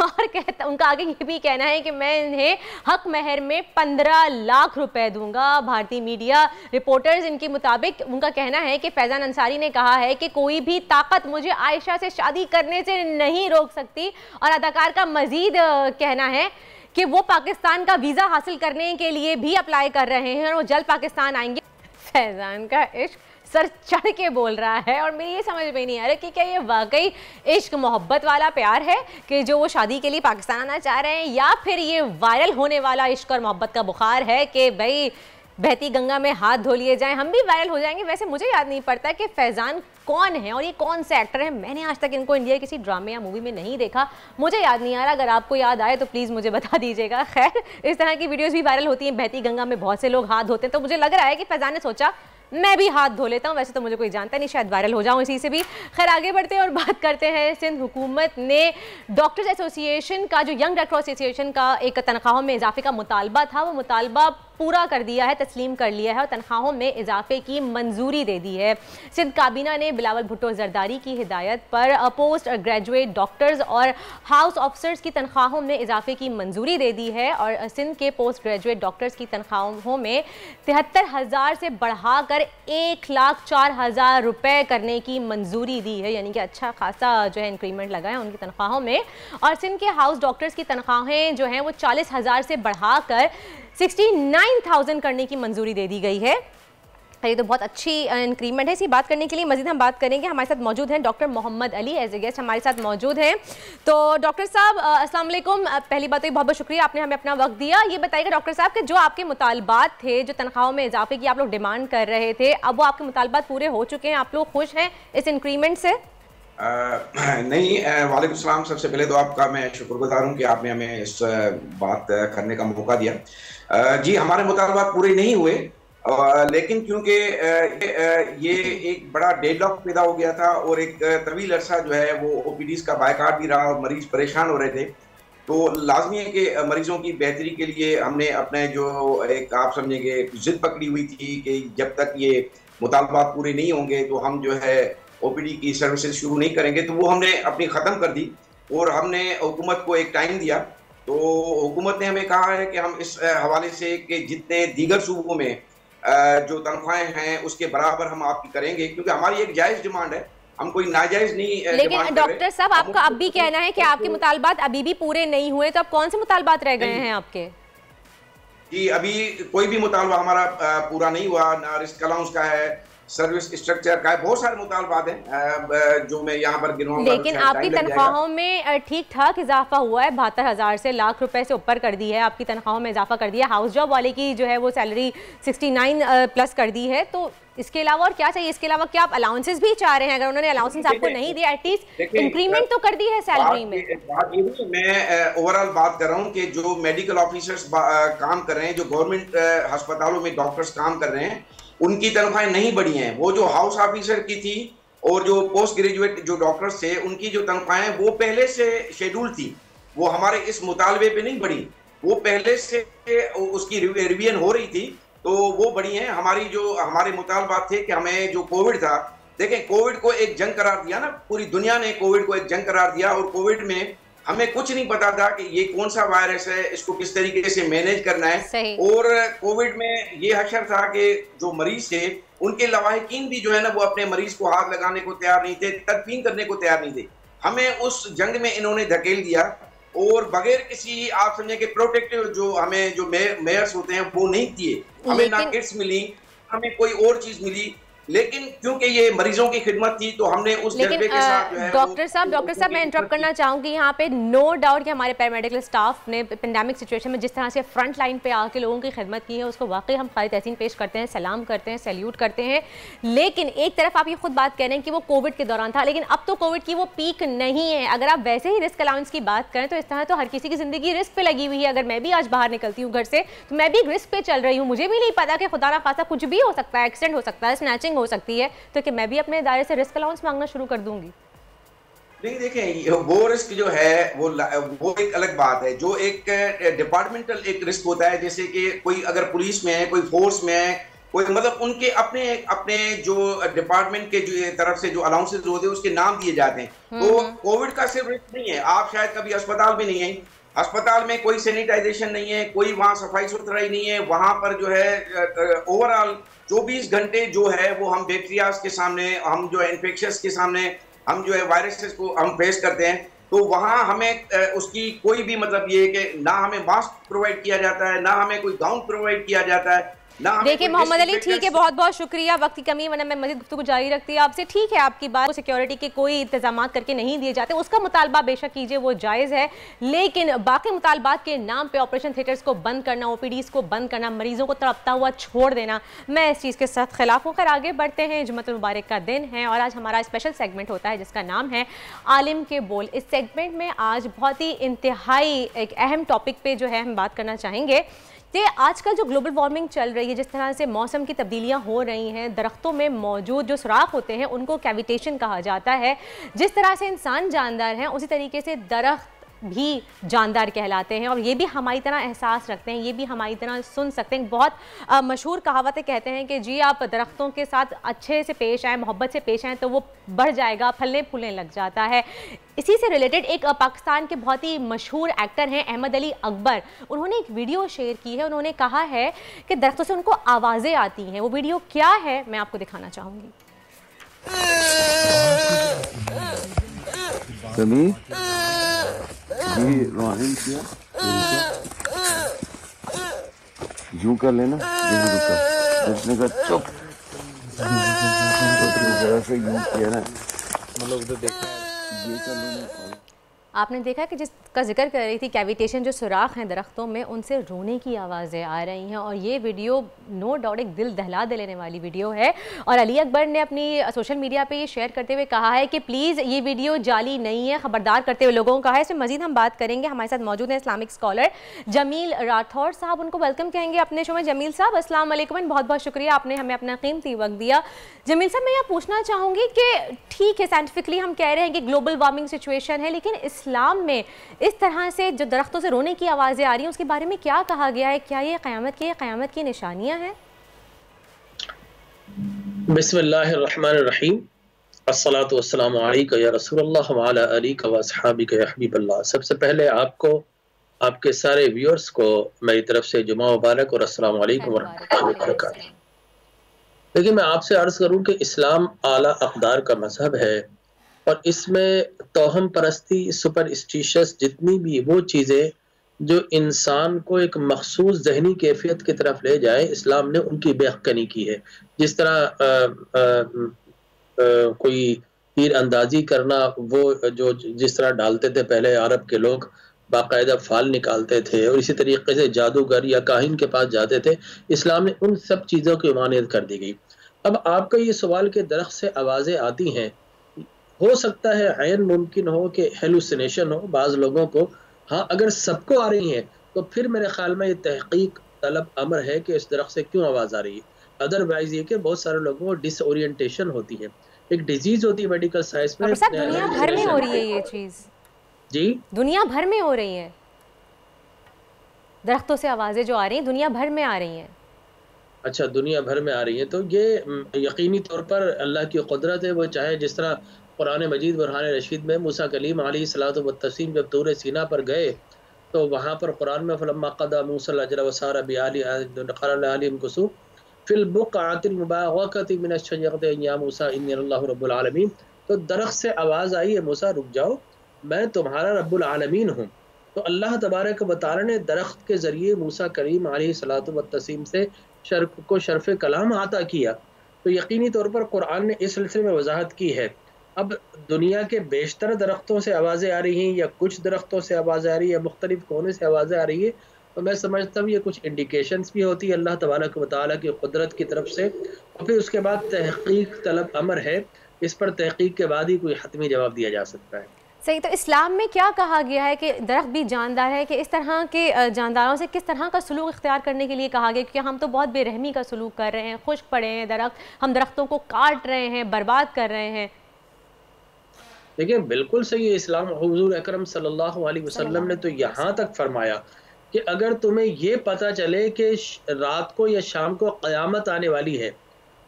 Speaker 2: और उनका आगे ये भी कहना है कि मैं इन्हें हक महर में 15 लाख रुपए दूंगा। भारतीय मीडिया रिपोर्टर्स इनके मुताबिक उनका कहना है कि फैजान अंसारी ने कहा है कि कोई भी ताकत मुझे आयशा से शादी करने से नहीं रोक सकती। और अदाकार का मजीद कहना है कि वो पाकिस्तान का वीज़ा हासिल करने के लिए भी अप्लाई कर रहे हैं और वो जल्द पाकिस्तान आएंगे। फैजान का इश्क सर चढ़ के बोल रहा है और मेरी ये समझ में नहीं आ रहा कि क्या ये वाकई इश्क मोहब्बत वाला प्यार है कि जो वो शादी के लिए पाकिस्तान आना चाह रहे हैं, या फिर ये वायरल होने वाला इश्क और मोहब्बत का बुखार है कि भाई बहती गंगा में हाथ धो लिए जाएं, हम भी वायरल हो जाएंगे। वैसे मुझे याद नहीं पड़ता कि फैजान कौन है और ये कौन से एक्टर हैं। मैंने आज तक इनको इंडिया किसी ड्रामे या मूवी में नहीं देखा, मुझे याद नहीं आ रहा। अगर आपको याद आए तो प्लीज़ मुझे बता दीजिएगा। खैर, इस तरह की वीडियोस भी वायरल होती हैं, बहती गंगा में बहुत से लोग हाथ धोते हैं, तो मुझे लग रहा है कि फैजान ने सोचा मैं भी हाथ धो लेता हूँ। वैसे तो मुझे कोई जानता नहीं, शायद वायरल हो जाऊँ इसी से भी। खैर, आगे बढ़ते हैं और बात करते हैं। सिंध हुकूमत ने डॉक्टर्स एसोसिएशन का, जो यंग डॉक्टर एसोसिएशन का एक तनख्वाहों में इजाफे का मुतालबा था, वो मुतालबा पूरा कर दिया है, तस्लीम कर लिया है और तनख्वाहों में इजाफे की मंजूरी दे दी है। सिंध काबीना ने बिलावल भुट्टो जरदारी की हिदायत पर पोस्ट ग्रेजुएट डॉक्टर्स और हाउस ऑफिसर्स की तनख्वाहों में इजाफे की मंजूरी दे दी है। और सिंध के पोस्ट ग्रेजुएट डॉक्टर्स की तनख्वाहों में 73,000 से बढ़ाकर 1,04,000 रुपए करने की मंजूरी दी है, यानी कि अच्छा खासा जो है इंक्रीमेंट लगा है उनकी तनख्वाहों में। और सिंध के हाउस डॉक्टर्स की तनख्वाहें जो हैं वो 40,000 से बढ़ाकर 69,000 करने की मंजूरी दे दी गई है। ये तो बहुत अच्छी इंक्रीमेंट है। इसी बात करने के लिए मजीद हम बात करेंगे। हमारे साथ मौजूद हैं doctor Mohammad Ali, as a guest हमारे साथ मौजूद हैं। तो डॉक्टर साहब अस्सलाम वालेकुम। पहली बात तो बहुत बहुत शुक्रिया, आपने हमें अपना वक्त दिया। ये बताइएगा डॉक्टर साहब कि जो आपके मुतालबात थे, जो तनख्वाहों में इजाफे की आप लोग डिमांड कर रहे थे, अब वो आपके मुतालबात पूरे हो चुके हैं? आप लोग खुश हैं इस इंक्रीमेंट से?
Speaker 4: नहीं, वालेकुम सलाम। सबसे पहले तो आपका मैं शुक्रगुजार हूँ कि आपने हमें इस बात करने का मौका दिया। जी, हमारे मुतालबात पूरे नहीं हुए, लेकिन क्योंकि ये एक बड़ा डेडलॉक पैदा हो गया था और एक तवील अरसा जो है वो ओपीडीज का बायकाट भी रहा और मरीज परेशान हो रहे थे, तो लाजमी है कि मरीजों की बेहतरी के लिए हमने अपने जो एक आप समझेंगे जिद पकड़ी हुई थी कि जब तक ये मुतालबात पूरे नहीं होंगे तो हम जो है ओपीडी की सर्विसेज शुरू नहीं करेंगे। तो वो हमने अपनी ख़त्म कर दी और हमने हुकूमत को एक टाइम दिया। तो हुकूमत ने हमें कहा है कि हम इस हवाले से कि जितने दीगर सूबों में जो तनख्वाहें हैं उसके बराबर हम आपकी करेंगे, क्योंकि हमारी एक जायज़ डिमांड है, हम कोई नाजायज़ नहीं।
Speaker 2: लेकिन डॉक्टर साहब, आपका अब भी कहना है कि आपके मुतालबात अभी भी पूरे नहीं हुए, तो अब कौन से मुतालबात रह गए हैं आपके?
Speaker 4: जी, अभी कोई भी मुतालबा हमारा पूरा नहीं हुआ, ना रिस्क अलाउंस का है, सर्विस स्ट्रक्चर का है, बहुत सारे मुतालबात हैं जो मैं यहाँ पर गिनवाऊंगा।
Speaker 2: लेकिन आपकी तनख्वाहों में ठीक ठाक इजाफा हुआ है, 72,000 से लाख रुपए से ऊपर कर दी है आपकी तनख्वाहों में इजाफा कर दिया। हाउस जॉब वाले की जो है वो सैलरी 69 प्लस कर दी है। तो इसके अलावा और क्या चाहिए? इसके अलावा क्या आप अलाउंसेस भी चाह रहे हैं? अगर उन्होंने अलाउंसेस आपको नहीं दिया, एटलीस्ट इंक्रीमेंट तो कर दी है सैलरी में।
Speaker 4: मैं ओवरऑल बात कर रहा हूँ कि जो मेडिकल ऑफिसर्स काम कर रहे हैं, जो गवर्नमेंट अस्पतालों में डॉक्टर्स काम कर रहे हैं, उनकी तनख्वाहें नहीं बढ़ी हैं। वो जो हाउस ऑफिसर की थी और जो पोस्ट ग्रेजुएट जो डॉक्टर्स थे, उनकी जो तनख्वाहें वो पहले से शेड्यूल थी, वो हमारे इस मुतालबे पे नहीं बढ़ी, वो पहले से उसकी रिवीजन हो रही थी, तो वो बढ़ी हैं। हमारी जो हमारे मुतालबात थे कि हमें जो कोविड था, देखें कोविड को एक जंग करार दिया ना, पूरी दुनिया ने कोविड को एक जंग करार दिया और कोविड में हमें कुछ नहीं पता था कि ये कौन सा वायरस है, इसको किस तरीके से मैनेज करना है। और कोविड में ये हशर था कि जो मरीज थे उनके लवाहिकीन भी जो है ना वो अपने मरीज को हाथ लगाने को तैयार नहीं थे, तदफीन करने को तैयार नहीं थे। हमें उस जंग में इन्होंने धकेल दिया और बगैर किसी आप समझे कि प्रोटेक्टिव जो हमें जो मेयर्स होते हैं वो नहीं दिए, हमें ना किट्स मिली, हमें कोई और चीज मिली। लेकिन क्योंकि ये मरीजों की खिदमत थी तो हमने उस जज्बे के साथ जो है
Speaker 2: डॉक्टर साहब मैं इंटरप्ट करना चाहूंगी यहाँ पे। नो डाउट कि हमारे पैरामेडिकल स्टाफ ने पेंडेमिक सिचुएशन में जिस तरह से फ्रंट लाइन पे आके लोगों की खिदमत की है उसको वाकई हम खाली तहसीन पेश करते हैं, सलाम करते हैं, सैल्यूट करते हैं। लेकिन एक तरफ आप ये खुद बात कह रहे हैं कि वो कोविड के दौरान था, लेकिन अब तो कोविड की वो पीक नहीं है। अगर आप वैसे ही रिस्क अलाउंस की बात करें तो इस तरह तो हर किसी की जिंदगी रिस्क पे लगी हुई है। अगर मैं भी आज बाहर निकलती हूँ घर से तो मैं भी रिस्क पे चल रही हूँ, मुझे भी नहीं पता कि खुदा ना खासा कुछ भी हो सकता है, एक्सीडेंट हो सकता है, स्नैचिंग हो सकती है, तो कि मैं भी अपने दायरे से रिस्क अलाउंस मांगना शुरू कर दूंगी।
Speaker 4: नहीं देखें, वो रिस्क जो है वो एक अलग बात है। जो एक डिपार्टमेंटल एक रिस्क होता है, जैसे कि कोई अगर पुलिस में है, कोई फोर्स में है, कोई मतलब उनके अपने जो डिपार्टमेंट के जो तरफ से जो अलाउंसेस होते हैं उसके नाम दिए जाते हैं। तो कोविड का सिर्फ रिस्क नहीं है, आप शायद कभी अस्पताल में नहीं है, अस्पताल में कोई सैनिटाइजेशन नहीं है, कोई वहाँ सफाई सुथराई नहीं है, वहाँ पर जो है ओवरऑल 24 घंटे जो है वो हम बैक्टीरियाज के सामने, हम जो है इन्फेक्शंस के सामने, हम जो है वायरसेस को हम फेस करते हैं। तो वहाँ हमें उसकी कोई भी मतलब ये कि ना हमें मास्क प्रोवाइड किया जाता है, ना हमें कोई गाउन प्रोवाइड किया जाता है।
Speaker 2: देखिए मोहम्मद अली, ठीक है, बहुत बहुत शुक्रिया, वक्त की कमी वरना मैं मज़ीद गुफ्तगू जारी रखती है आपसे। ठीक है, आपकी बात, सिक्योरिटी के कोई इंतजाम करके नहीं दिए जाते, उसका मुतालबा बेशक कीजिए, वो जायज़ है, लेकिन बाकी मुतालबात के नाम पे ऑपरेशन थिएटर्स को बंद करना, ओपीडीज़ को बंद करना, मरीजों को तड़पता हुआ छोड़ देना, मैं इस चीज़ के साथ खिलाफ होकर आगे बढ़ते हैं। जुम्मतुल मुबारक का दिन है और आज हमारा स्पेशल सेगमेंट होता है जिसका नाम है आलिम के बोल। इस सेगमेंट में आज बहुत ही इंतहाई एक अहम टॉपिक पे जो है हम बात करना चाहेंगे कि आजकल जो ग्लोबल वार्मिंग चल रही है, जिस तरह से मौसम की तब्दीलियां हो रही हैं, दरख्तों में मौजूद जो सुराख होते हैं उनको कैविटेशन कहा जाता है। जिस तरह से इंसान जानदार हैं उसी तरीके से दरख्त भी जानदार कहलाते हैं और ये भी हमारी तरह एहसास रखते हैं, ये भी हमारी तरह सुन सकते हैं। बहुत मशहूर कहावतें कहते हैं कि जी आप दरख्तों के साथ अच्छे से पेश आएँ, मोहब्बत से पेश आएँ तो वो बढ़ जाएगा, फलने फूलने लग जाता है। इसी से रिलेटेड एक पाकिस्तान के बहुत ही मशहूर एक्टर हैं अहमद अली अकबर, उन्होंने एक वीडियो शेयर की है। उन्होंने कहा है कि दरख्तों से उनको आवाज़ें आती हैं। वो वीडियो क्या है मैं आपको दिखाना चाहूँगी।
Speaker 9: यूं कर लेना, चुप जरा से यूं किया ना, मतलब उधर देखा ये कर लेना।
Speaker 2: आपने देखा कि जिसका जिक्र कर रही थी कैविटेशन, जो सुराख हैं दरख्तों में, उनसे रोने की आवाज़ें आ रही हैं और ये वीडियो नो डाउट एक दिल दहला देने वाली वीडियो है। और अली अकबर ने अपनी सोशल मीडिया पे ये शेयर करते हुए कहा है कि प्लीज़ ये वीडियो जाली नहीं है, ख़बरदार करते हुए लोगों को कहा है। इसमें मज़ीद हम बात करेंगे, हमारे साथ मौजूद हैं इस्लामिक स्कॉलर जमील राठौर साहब, उनको वेलकम कहेंगे अपने शो में। जमील साहब अस्सलाम वालेकुम, बहुत बहुत शुक्रिया, आपने हमें अपना कीमती वक्त दिया। जमील साहब, मैं यह पूछना चाहूँगी कि ठीक है साइंटिफिकली हम कह रहे हैं कि ग्लोबल वार्मिंग सिचुएशन है, लेकिन इस्लाम में इस तरह से जो दरख्तों से रोने की आवाज़ें आ रही हैं उसके बारे में क्या कहा गया है? क्या ये क़यामत की निशानियां हैं?
Speaker 6: बिस्मिल्लाहिर्रहमानिर्रहीम, अस्सलातु वस्सलामु अलैका या रसूलल्लाह व अला आलिका व अस्हाबिका या हबीबल्लाह। सबसे पहले आपको, आपके सारे व्यूअर्स को मेरी तरफ से जुमा मुबारक और अस्सलामु अलैकुम व रहमतुल्लाहि व बरकातहू। देखिए, मैं आपसे अर्ज़ करूं कि इस्लाम आला अक़दार का मजहब है और इसमें तोहम परस्ती, सुपरस्टिशियस, जितनी भी वो चीज़ें जो इंसान को एक मखसूस जहनी कैफियत की तरफ ले जाए, इस्लाम ने उनकी बेहकनी की है। जिस तरह कोई तीर अंदाजी करना, वो जो जिस तरह डालते थे पहले अरब के लोग, बाकायदा फाल निकालते थे, और इसी तरीके से जादूगर या काहिन के पास जाते थे, इस्लाम ने उन सब चीज़ों की मानियत कर दी गई। अब आपका ये सवाल कि दरख्त से आवाज़ें आती हैं, हो सकता है ऐन मुमकिन हो कि हेलुसिनेशन हो बाज़ लोगों को। हाँ, अगर सबको आ रही हैं तो फिर मेरे ख्याल में ये तहकीक तलब अमर है कि इस दरख्त से क्यों आवाज़ आ रही है। अदरवाइज ये कि बहुत सारे लोगों को डिसओरिएंटेशन होती है, एक डिजीज होती है मेडिकल साइंस में।
Speaker 2: दुनिया भर में हो रही है ये चीज़, जी दुनिया भर में हो रही है, दरख्तों से आवाज़ें जो आ रही हैं दुनिया भर में आ रही हैं। अच्छा,
Speaker 6: दुनिया भर में आ रही है, तो ये यकीनी तौर पर अल्लाह की कुदरत है। वो चाहे जिस तरह कुरान मजीद बुरहान रशीद में मूसा कलीम अलैहिस्सलातु वत्तस्लीम जब तूर सीना पर गए तो वहाँ पर कुरान में फलम्मा क़दा मूसल अजर वसारा बिआली क़ाला अलीम कुसू फिल बुक़अतिल मुबारकति मिनश शजरति या मूसा इन्नी अल्लाहु रब्बुल आलमीन। तो दरख्त से आवाज़ आई है मूसा रुक जाओ, मैं तुम्हारा रब्बुल आलमीन हूँ। तो अल्लाह तबारक व तआला ने दरख्त के ज़रिए मूसा करीम अलैहिस्सलातु वत्तस्लीम से शर्फ़ कलाम आता किया। तो यकीनी तौर पर कुरान ने इस सिलसिले में वजाहत की है। अब दुनिया के बेशतर दरख्तों से आवाज़ें आ रही हैं या कुछ दरख्तों से आवाज़ें आ रही है या मुख्तलिफ कोने से आवाज़ें आ रही है, तो मैं समझता हूँ ये कुछ इंडिकेशंस भी होती है अल्लाह तबारक व तआला की कुदरत की तरफ से। और फिर उसके बाद तहक़ीक़ तलब अमर है, इस पर तहक़ीक़ के बाद ही कोई हतमी जवाब दिया जा सकता है।
Speaker 2: सही। तो इस्लाम में क्या कहा गया है कि दरख्त भी जानदार है, कि इस तरह के जानदारों से किस तरह का सलूक इख्तियार करने के लिए कहा गया? क्योंकि हम तो बहुत बेरहमी का सलूक कर रहे हैं, खुश्क पड़े हैं दरख्त, हम दरख्तों को काट रहे हैं, बर्बाद कर रहे हैं।
Speaker 6: देखिए बिल्कुल सही है। इस्लाम हुज़ूर अकरम सल्लल्लाहु अलैहि वसल्लम ने तो यहाँ तक फरमाया कि अगर तुम्हें ये पता चले कि रात को या शाम को क़यामत आने वाली है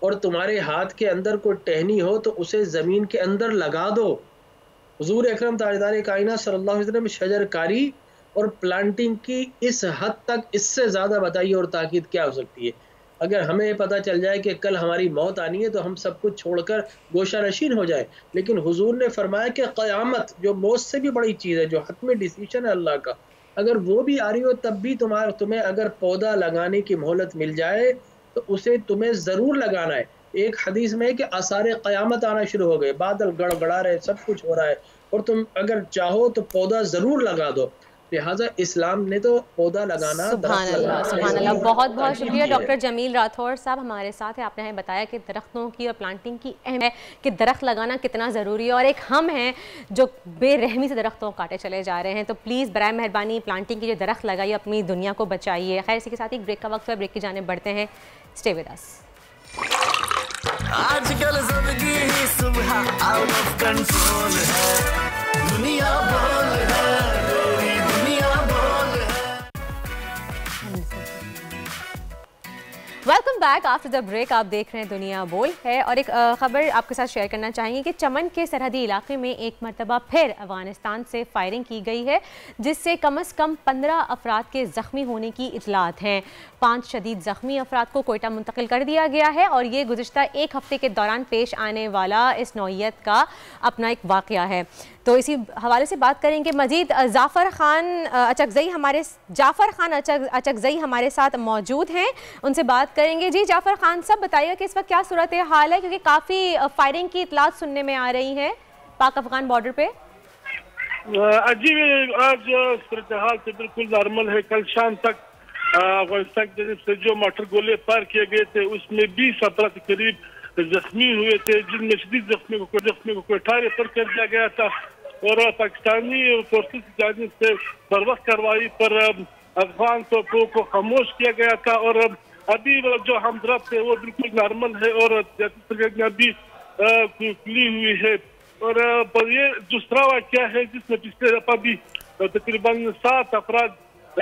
Speaker 6: और तुम्हारे हाथ के अंदर कोई टहनी हो तो उसे ज़मीन के अंदर लगा दो। हुज़ूर अकरम ताजदार कायनात सल्लल्लाहु अलैहि वसल्लम शजरकारी और प्लांटिंग की इस हद तक, इससे ज़्यादा बताइए और ताकीद क्या हो सकती है। अगर हमें पता चल जाए कि कल हमारी मौत आनी है तो हम सब कुछ छोड़कर गोशा नशीन हो जाए, लेकिन हुजूर ने फरमाया कि क़यामत जो मौत से भी बड़ी चीज़ है, जो हतमी डिसीजन है अल्लाह का, अगर वो भी आ रही हो तब भी तुम्हें अगर पौधा लगाने की मोहलत मिल जाए तो उसे तुम्हें ज़रूर लगाना है। एक हदीस में है कि आसार क़यामत आना शुरू हो गए, बादल गड़गड़ा रहे, सब कुछ हो रहा है और तुम अगर चाहो तो पौधा ज़रूर लगा दो। लिहाजा इस्लाम ने तो पौधा लगाना,
Speaker 2: सुभान अल्लाह, सुभान अल्लाह। बहुत बहुत शुक्रिया डॉक्टर जमील राठौर साहब हमारे साथ हैं। आपने हमें बताया कि दरख्तों की और प्लांटिंग की अहम है, कि दरख्त लगाना कितना ज़रूरी है, और एक हम हैं जो बेरहमी से दरख्तों को काटे चले जा रहे हैं। तो प्लीज़ बराए मेहरबानी प्लांटिंग की जो दरख्त लगाइए, अपनी दुनिया को बचाइए। खैर इसी के साथ एक ब्रेक का वक्त है, ब्रेक की जाने बढ़ते हैं। Stay with us.
Speaker 7: आजकल जिंदगी ही सुबह आउट ऑफ कंट्रोल है, दुनिया बोल है, दुनिया बोल है।
Speaker 2: Welcome back after the break. आप देख रहे हैं दुनिया बोल है, और एक ख़बर आपके साथ शेयर करना चाहेंगे कि चमन के सरहदी इलाके में एक मरतबा फिर अफगानिस्तान से फायरिंग की गई है, जिससे कम से कम 15 अफराद के ज़ख्मी होने की इतलात हैं। 5 शदीद ज़ख्मी अफराद को कोयटा मुंतकिल कर दिया गया है, और ये गुज़िश्ता एक हफ़्ते के दौरान पेश आने वाला इस नौइयत का अपना एक वाक़या है। तो इसी हवाले से बात करेंगे मज़ीद। जाफ़र खान अचकज़ई हमारे साथ मौजूद हैं, उनसे बात करेंगे। जी जाफ़र खान साहब, बताइएगा कि इस वक्त क्या सूरत हाल है, क्योंकि काफ़ी फायरिंग की इतलात सुनने में आ रही हैं पाक अफगान बॉर्डर पे।
Speaker 10: जी आज सूरत हाल तो बिल्कुल नॉर्मल है। कल शाम तक अफगानिस्तान की तरफ से जो मोटर गोले पार किए गए थे उसमें 20 अफराद के करीब जख्मी हुए थे, जिनमें शदीद जख्मी को कोयटा रेफर कर दिया गया था, और पाकिस्तानी फोर्सेस की जानिब से बर वक्त कार्रवाई पर अफगान तोपों को खामोश किया गया था। और अभी जो हमदर्द है वो बिल्कुल नॉर्मल है और अभी खुली हुई है। और ये दूसरा वाक़या है जिसमें पिछले दफा भी तकरीबन 7 अफराद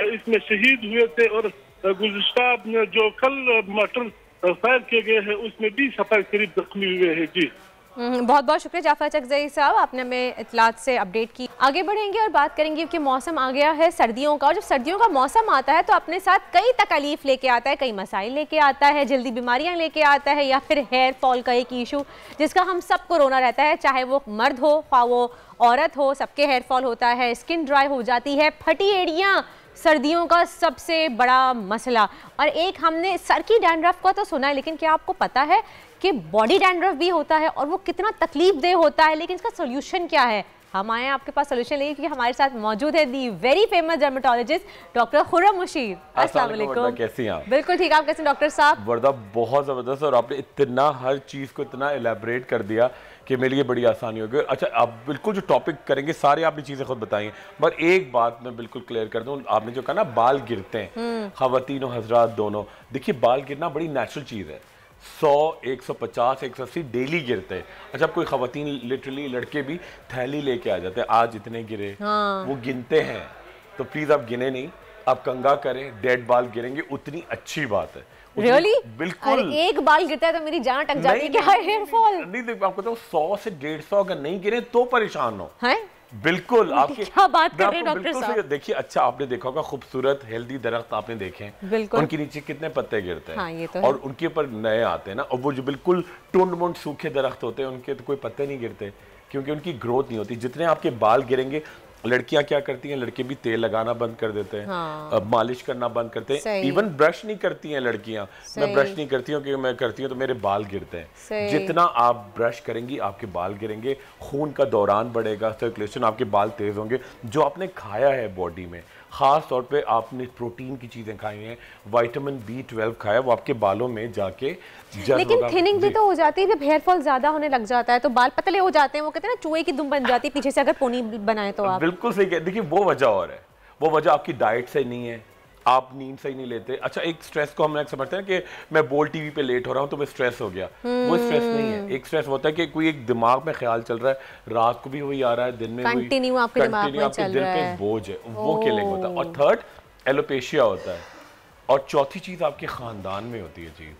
Speaker 10: इसमें शहीद हुए थे, और गुज़िश्ता जो कल मटर फायर किए गए हैं उसमें 20 अफराद करीब जख्मी हुए हैं। जी
Speaker 2: बहुत बहुत शुक्रिया जाफ़र अचकज़ई साहब, आपने हमें इतलात से अपडेट की। आगे बढ़ेंगे और बात करेंगे कि मौसम आ गया है सर्दियों का, और जब सर्दियों का मौसम आता है तो अपने साथ कई तकलीफ लेके आता है, कई मसाइल लेके आता है, जल्दी बीमारियां लेके आता है, या फिर हेयर फॉल का एक इशू जिसका हम सबको रोना रहता है, चाहे वो मर्द हो ख्वाह वो औरत हो, सबके हेयर फॉल होता है, स्किन ड्राई हो जाती है, फटी एड़ियाँ सर्दियों का सबसे बड़ा मसला। और एक हमने सर की डैंड्रफ का तो सुना है, लेकिन क्या आपको पता है कि बॉडी डैंड्रफ भी होता है और वो कितना तकलीफ दे होता है, लेकिन इसका सोल्यूशन क्या है? हम आए आपके पास सोल्यूशन लेके, क्योंकि हमारे साथ मौजूद है the very famous dermatologist doctor Khurram Mushir. अस्सलाम वालेकुम।
Speaker 5: कैसी हैं आप?
Speaker 2: बिल्कुल ठीक, आप कैसे डॉक्टर साहब?
Speaker 5: वर्दा बहुत ज़बरदस्त, और आपने इतना हर चीज़ को इतना एलेबरेट कर दिया कि मेरे लिए बड़ी आसानी हो गई। अच्छा, आप बिल्कुल जो टॉपिक करेंगे सारे आपने चीज़ें खुद बताई हैं, पर एक बात मैं बिल्कुल क्लियर कर दूँ। आपने जो कहा ना बाल गिरते हैं, ख़वातीन और हजरात दोनों, देखिए बाल गिरना बड़ी नेचुरल चीज़ है। 100, 150, 180 डेली गिरते हैं। अच्छा, कोई ख़वातीन लिटरली लड़के भी थैली लेके आ जाते हैं, आज इतने गिरे, वो गिनते हैं। तो प्लीज़ आप गिने नहीं, आप कंगा करें, डेड बाल गिरेंगे, उतनी अच्छी बात है।
Speaker 2: Really?
Speaker 5: बिल्कुल।
Speaker 2: अरे एक बाल गिरता है तो मेरी जान अटक जाती है। क्या हेयर फॉल?
Speaker 5: नहीं देख, आपको तो 100 से 150 अगर नहीं गिरे तो परेशान हो।
Speaker 2: हैं?
Speaker 5: बिल्कुल। आपकी
Speaker 2: क्या बात कर रहे हैं डॉक्टर साहब?
Speaker 5: देखिए, अच्छा आपने देखा होगा खूबसूरत हेल्दी दरख्त आपने देखे हैं,
Speaker 2: बिल्कुल।
Speaker 5: उनके नीचे कितने पत्ते गिरते हैं।
Speaker 2: हाँ, ये तो
Speaker 5: और उनके ऊपर नए आते हैं ना, और वो जो बिल्कुल टुंड मुंड सूखे दरख्त होते हैं उनके तो कोई पत्ते नहीं गिरते, क्योंकि उनकी ग्रोथ नहीं होती। जितने आपके बाल गिरेंगे, लड़कियां क्या करती हैं, लड़के भी तेल लगाना बंद कर देते हैं।
Speaker 2: हाँ।
Speaker 5: मालिश करना बंद करते हैं, इवन ब्रश नहीं करती हैं लड़कियां। मैं ब्रश नहीं करती हूँ, क्योंकि मैं करती हूँ तो मेरे बाल गिरते हैं। जितना आप ब्रश करेंगी आपके बाल गिरेंगे, खून का दौरान बढ़ेगा, सर्कुलेशन, आपके बाल तेज होंगे। जो आपने खाया है बॉडी में, खास तौर पे आपने प्रोटीन की चीजें खाई हैं, विटामिन B12 खाया, वो आपके बालों में जाके
Speaker 2: लेकिन थिनिंग भी तो हो जाती है जब हेयर फॉल ज्यादा होने लग जाता है, तो बाल पतले हो जाते हैं। वो कहते हैं ना चूहे की दुम बन जाती है पीछे से अगर पोनी बनाए तो आप।
Speaker 5: बिल्कुल सही कह, देखिए वो वजह और है, वो वजह आपकी डाइट से नहीं है, आप नींद सही नहीं लेते। अच्छा, एक स्ट्रेस को हम समझते हैं कि मैं बोल टीवी पे लेट हो रहा हूँ तो मैं स्ट्रेस हो गया, वो स्ट्रेस नहीं है। एक स्ट्रेस होता है कि कोई एक दिमाग में ख्याल चल रहा है, रात को भी वही आ रहा है, दिन में
Speaker 2: कंटिन्यू आपके दिमाग में चल रहा है,
Speaker 5: बोझ है, वो किलिंग होता है। और थर्ड एलोपेशिया होता है, और चौथी चीज आपके खानदान में होती है चीज,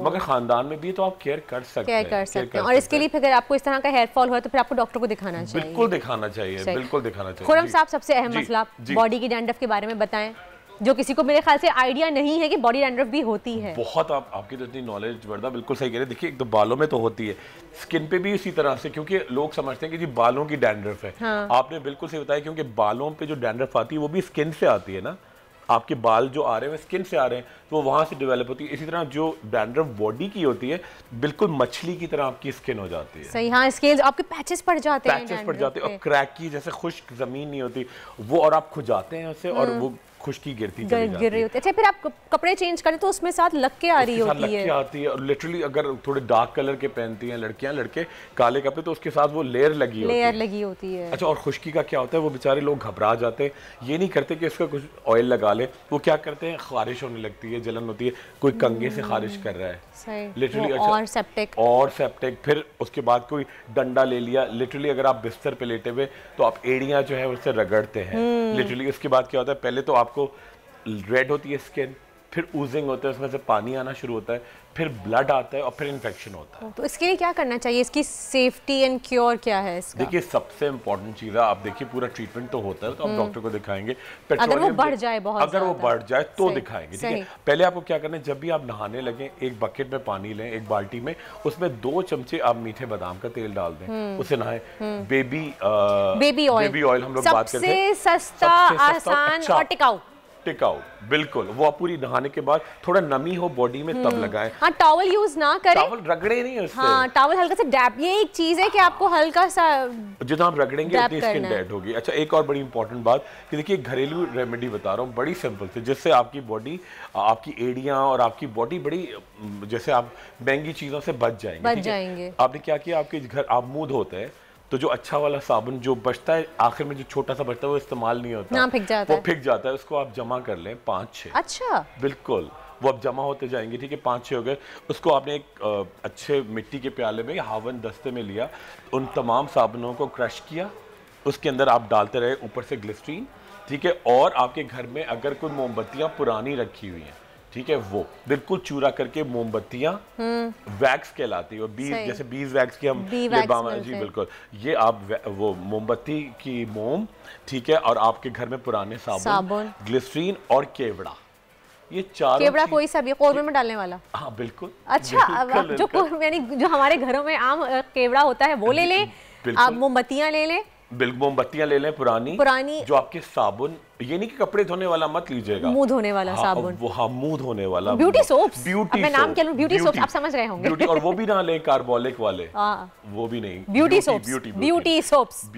Speaker 5: मगर खानदान में भी तो आप केयर कर सकते हैं।
Speaker 2: और इसके लिए अगर आपको इस तरह का हेयर फॉल हुआ तो फिर आपको डॉक्टर को दिखाना चाहिए।
Speaker 5: बिल्कुल दिखाना चाहिए, बिल्कुल दिखाना चाहिए।
Speaker 2: खुर्रम साहब, सबसे अहम मसला बॉडी की डैंड्रफ के बारे में बताएं, जो किसी को मेरे ख्याल से आइडिया नहीं है कि बॉडी डैंड्रफ भी होती है।
Speaker 5: बहुत आपकी तो इतनी नॉलेज बढ़ा, बिल्कुल सही कह रहे हैं। देखिए, एक तो बालों में तो होती है, स्किन पे भी इसी तरह से, क्योंकि लोग समझते हैं कि जी बालों की डैंड्रफ है।
Speaker 2: हाँ।
Speaker 5: आपने बिल्कुल सही बताया, क्योंकि बालों पे जो डैंड्रफ आती है वो भी स्किन से आती है ना। आपके बाल जो आ रहे हैं स्किन से आ रहे हैं, तो वो वहां से डेवलप होती है। इसी तरह जो डैंड्रफ बॉडी की होती है, बिल्कुल मछली की तरह आपकी स्किन हो जाती है।
Speaker 2: सही, हाँ, स्केल्स आपके पैचेस पड़ जाते हैं,
Speaker 5: पैचेस पड़ जाते हैं, और क्रैक की जैसे खुश्क जमीन नहीं होती वो, और आप खुजाते हैं उससे, और वो खुश्की गिरती गिर रही होती है।
Speaker 2: अच्छा, फिर आप कपड़े चेंज करें तो उसमें साथ लग के आ रही होती है।
Speaker 5: आती है, और लिटरली अगर थोड़े डार्क कलर के पहनती हैं लड़कियां, लड़के काले कपड़े, तो उसके साथ वो लेयर लगी होती है। अच्छा, और खुश्की का क्या होता है, वो बेचारे लोग घबरा जाते हैं, ये नहीं करते कि इसका कुछ ऑयल लगा ले, वो क्या करते हैं, खारिश होने लगती है, जलन होती है, कोई कंगे से खारिश कर रहा है लिटरली। अच्छा, और सेप्टिक, फिर उसके बाद कोई डंडा ले लिया, लिटरली अगर आप बिस्तर पे लेटे हुए तो आप एड़ियां जो है उससे रगड़ते हैं लिटरली। उसके बाद क्या होता है, पहले तो आपको रेड होती है स्किन, फिर ऊजिंग होता है, उसमें से पानी आना शुरू होता है, फिर ब्लड आता है, और फिर इन्फेक्शन होता है।
Speaker 2: तो इसके लिए क्या करना चाहिए, इसकी सेफ्टी एंड क्योर क्या है इसका?
Speaker 5: देखिए, सबसे इंपॉर्टेंट चीज है, आप देखिए पूरा ट्रीटमेंट तो होता है, तो आप डॉक्टर को दिखाएंगे।
Speaker 2: अगर वो बढ़ जाए बहुत,
Speaker 5: अगर वो बढ़ जाए तो दिखाएंगे, ठीक है। पहले आपको क्या करना है, जब भी आप नहाने लगे, एक बकेट में पानी लें, एक बाल्टी में, उसमें 2 चमचे आप मीठे बादाम का तेल डाल दें, उससे नहाएं। बेबी ऑयल हम लोग बात करते हैं,
Speaker 2: सबसे सस्ता, आसान और टिकाऊ।
Speaker 5: बिल्कुल, वो आप पूरी नहाने के बाद थोड़ा नमी हो बॉडी में तब लगाएं।
Speaker 2: हाँ, टॉवल यूज ना करें,
Speaker 5: टॉवल रगड़े नहीं उससे।
Speaker 2: हाँ, टॉवल हल्का सा डैप, ये एक चीज है कि आपको हल्का सा
Speaker 5: जितना आप रगड़ेंगे उतनी स्किन डेड होगी। अच्छा, एक और बड़ी इंपॉर्टेंट बात कि देखिए, घरेलू रेमेडी बता रहा हूँ, बड़ी सिंपल से, जिससे आपकी बॉडी, आपकी एड़ियां और आपकी बॉडी बड़ी, जैसे आप महंगी चीजों से बच जाएंगे। आपने क्या किया, आपके घर आप मुंह धोते हैं तो जो अच्छा वाला साबुन जो बचता है आखिर में, जो छोटा सा बचता है वो इस्तेमाल नहीं होता,
Speaker 2: ना फिक जाता
Speaker 5: वो फिक जाता है, उसको आप जमा कर लें 5-6।
Speaker 2: अच्छा,
Speaker 5: बिल्कुल, वो अब जमा होते जाएंगे, ठीक है। 5-6 हो गए, उसको आपने एक अच्छे मिट्टी के प्याले में, हावन दस्ते में लिया, उन तमाम साबुनों को क्रश किया, उसके अंदर आप डालते रहे ऊपर से ग्लिसरीन, ठीक है। और आपके घर में अगर कोई मोमबत्तियां पुरानी रखी हुई हैं, ठीक है, वो बिल्कुल चूरा करके, मोमबत्तियां वैक्स कहलाती है, और जैसे बीज वैक्स की हम जी बिल्कुल, ये आप वो मोमबत्ती की मोम, ठीक है, और आपके घर में पुराने साबुन, ग्लिसरीन और केवड़ा, ये चारों।
Speaker 2: केवड़ा कोई सा भी कौरमे में डालने वाला?
Speaker 5: हाँ, बिल्कुल।
Speaker 2: अच्छा, यानी जो हमारे घरों में आम केवड़ा होता है वो ले लें, आप मोमबत्तियां ले लें,
Speaker 5: मोमबत्तियां ले लें पुरानी, जो आपके साबुन, ये नहीं कि कपड़े धोने वाला मत लीजिएगा,
Speaker 2: मुंह धोने वाला साबुन,
Speaker 5: वो हाँ, मुंह धोने वाला,
Speaker 2: ब्यूटी सोप्स,
Speaker 5: मैं
Speaker 2: नाम क्या लूं, ब्यूटी सोप्स, आप समझ रहे होंगे।
Speaker 5: ब्यूटी, और वो भी ना लें कार्बोलिक वाले, वो भी नहीं,
Speaker 2: ब्यूटी सोप्स,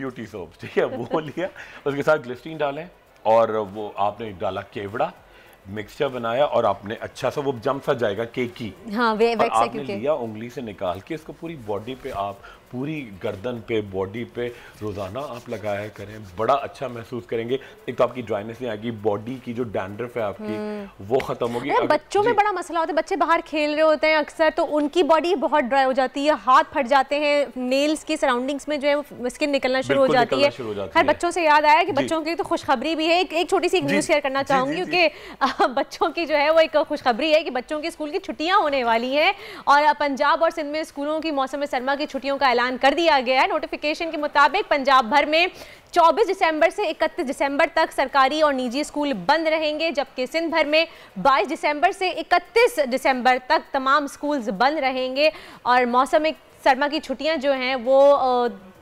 Speaker 5: ठीक है, वो लिया, उसके साथ ग्लिसरीन डालें, और वो आपने डाला केवड़ा, मिक्सचर बनाया, और आपने अच्छा सा वो जम सा जाएगा केकी,
Speaker 2: हाँ,
Speaker 5: और आपने लिया उंगली से निकाल के इसको पूरी बॉडी पे आप पूरी गर्दन पे, बॉडी पे रोज़ाना आप लगाया करें, बड़ा अच्छा महसूस करेंगे। एक तो आपकी ड्राइनेस नहीं आएगी, बॉडी की जो डैंड्रफ है आपकी वो ख़त्म होगी।
Speaker 2: बच्चों में बड़ा मसला होता है, बच्चे बाहर खेल रहे होते हैं अक्सर, तो उनकी बॉडी बहुत ड्राई हो जाती है, हाथ फट जाते हैं, नेल्स की सराउंडिंग्स में जो है स्किन निकलना शुरू हो जाती है। खैर बच्चों से याद आया कि बच्चों के लिए तो खुशखबरी भी है। एक छोटी सी न्यूज़ शेयर करना चाहूँगी क्योंकि बच्चों की जो है वो एक खुशखबरी है कि बच्चों की स्कूल की छुट्टियाँ होने वाली हैं और पंजाब और सिंध में स्कूलों की मौसम सरमा की छुट्टियों का ऐलान कर दिया गया है। नोटिफिकेशन के मुताबिक पंजाब भर में 24 दिसंबर से 31 दिसंबर तक सरकारी और निजी स्कूल बंद रहेंगे, जबकि सिंध भर में 22 दिसंबर से 31 दिसंबर तक तमाम स्कूल्स बंद रहेंगे और मौसम सरमा की छुट्टियां जो हैं वो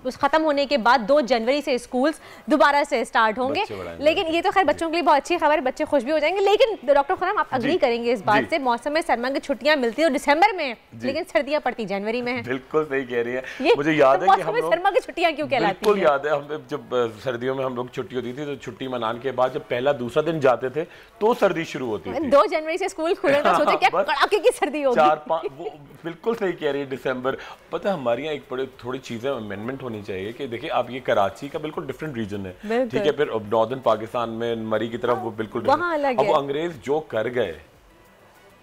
Speaker 2: उस खत्म होने के बाद 2 जनवरी से स्कूल्स दोबारा से स्टार्ट होंगे। लेकिन ये तो खैर बच्चों के लिए बहुत अच्छी खबर है, बच्चे खुश भी हो जाएंगे। लेकिन डॉक्टर खुर्रम आप अग्री करेंगे इस बात से, मौसम सरमा की छुट्टियां मिलती है दिसंबर में, लेकिन सर्दियां पड़ती जनवरी में है।
Speaker 5: बिल्कुल सही कह रही है। मुझे याद है कि हम लोग
Speaker 2: सरमा की छुट्टियां क्यों कहलाती है।
Speaker 5: बिल्कुल याद है, हम जब सर्दियों में हम लोग छुट्टी होती थी तो छुट्टी मनाने के बाद जब पहला दूसरा दिन जाते थे तो सर्दी शुरू होती थी।
Speaker 2: 2 जनवरी से स्कूल खुले तो सोचे क्या कड़ाके की सर्दी होगी।
Speaker 5: 4-5 वो बिल्कुल सही कह रही है। दिसंबर पता है हमारे यहाँ एक बड़े थोड़ी चीजें अमेंडमेंट होनी चाहिए कि देखिए आप ये कराची का बिल्कुल डिफरेंट रीजन है, ठीक है, फिर नॉर्दर्न पाकिस्तान में मरी की तरफ वो बिल्कुल अब वो अंग्रेज जो कर गए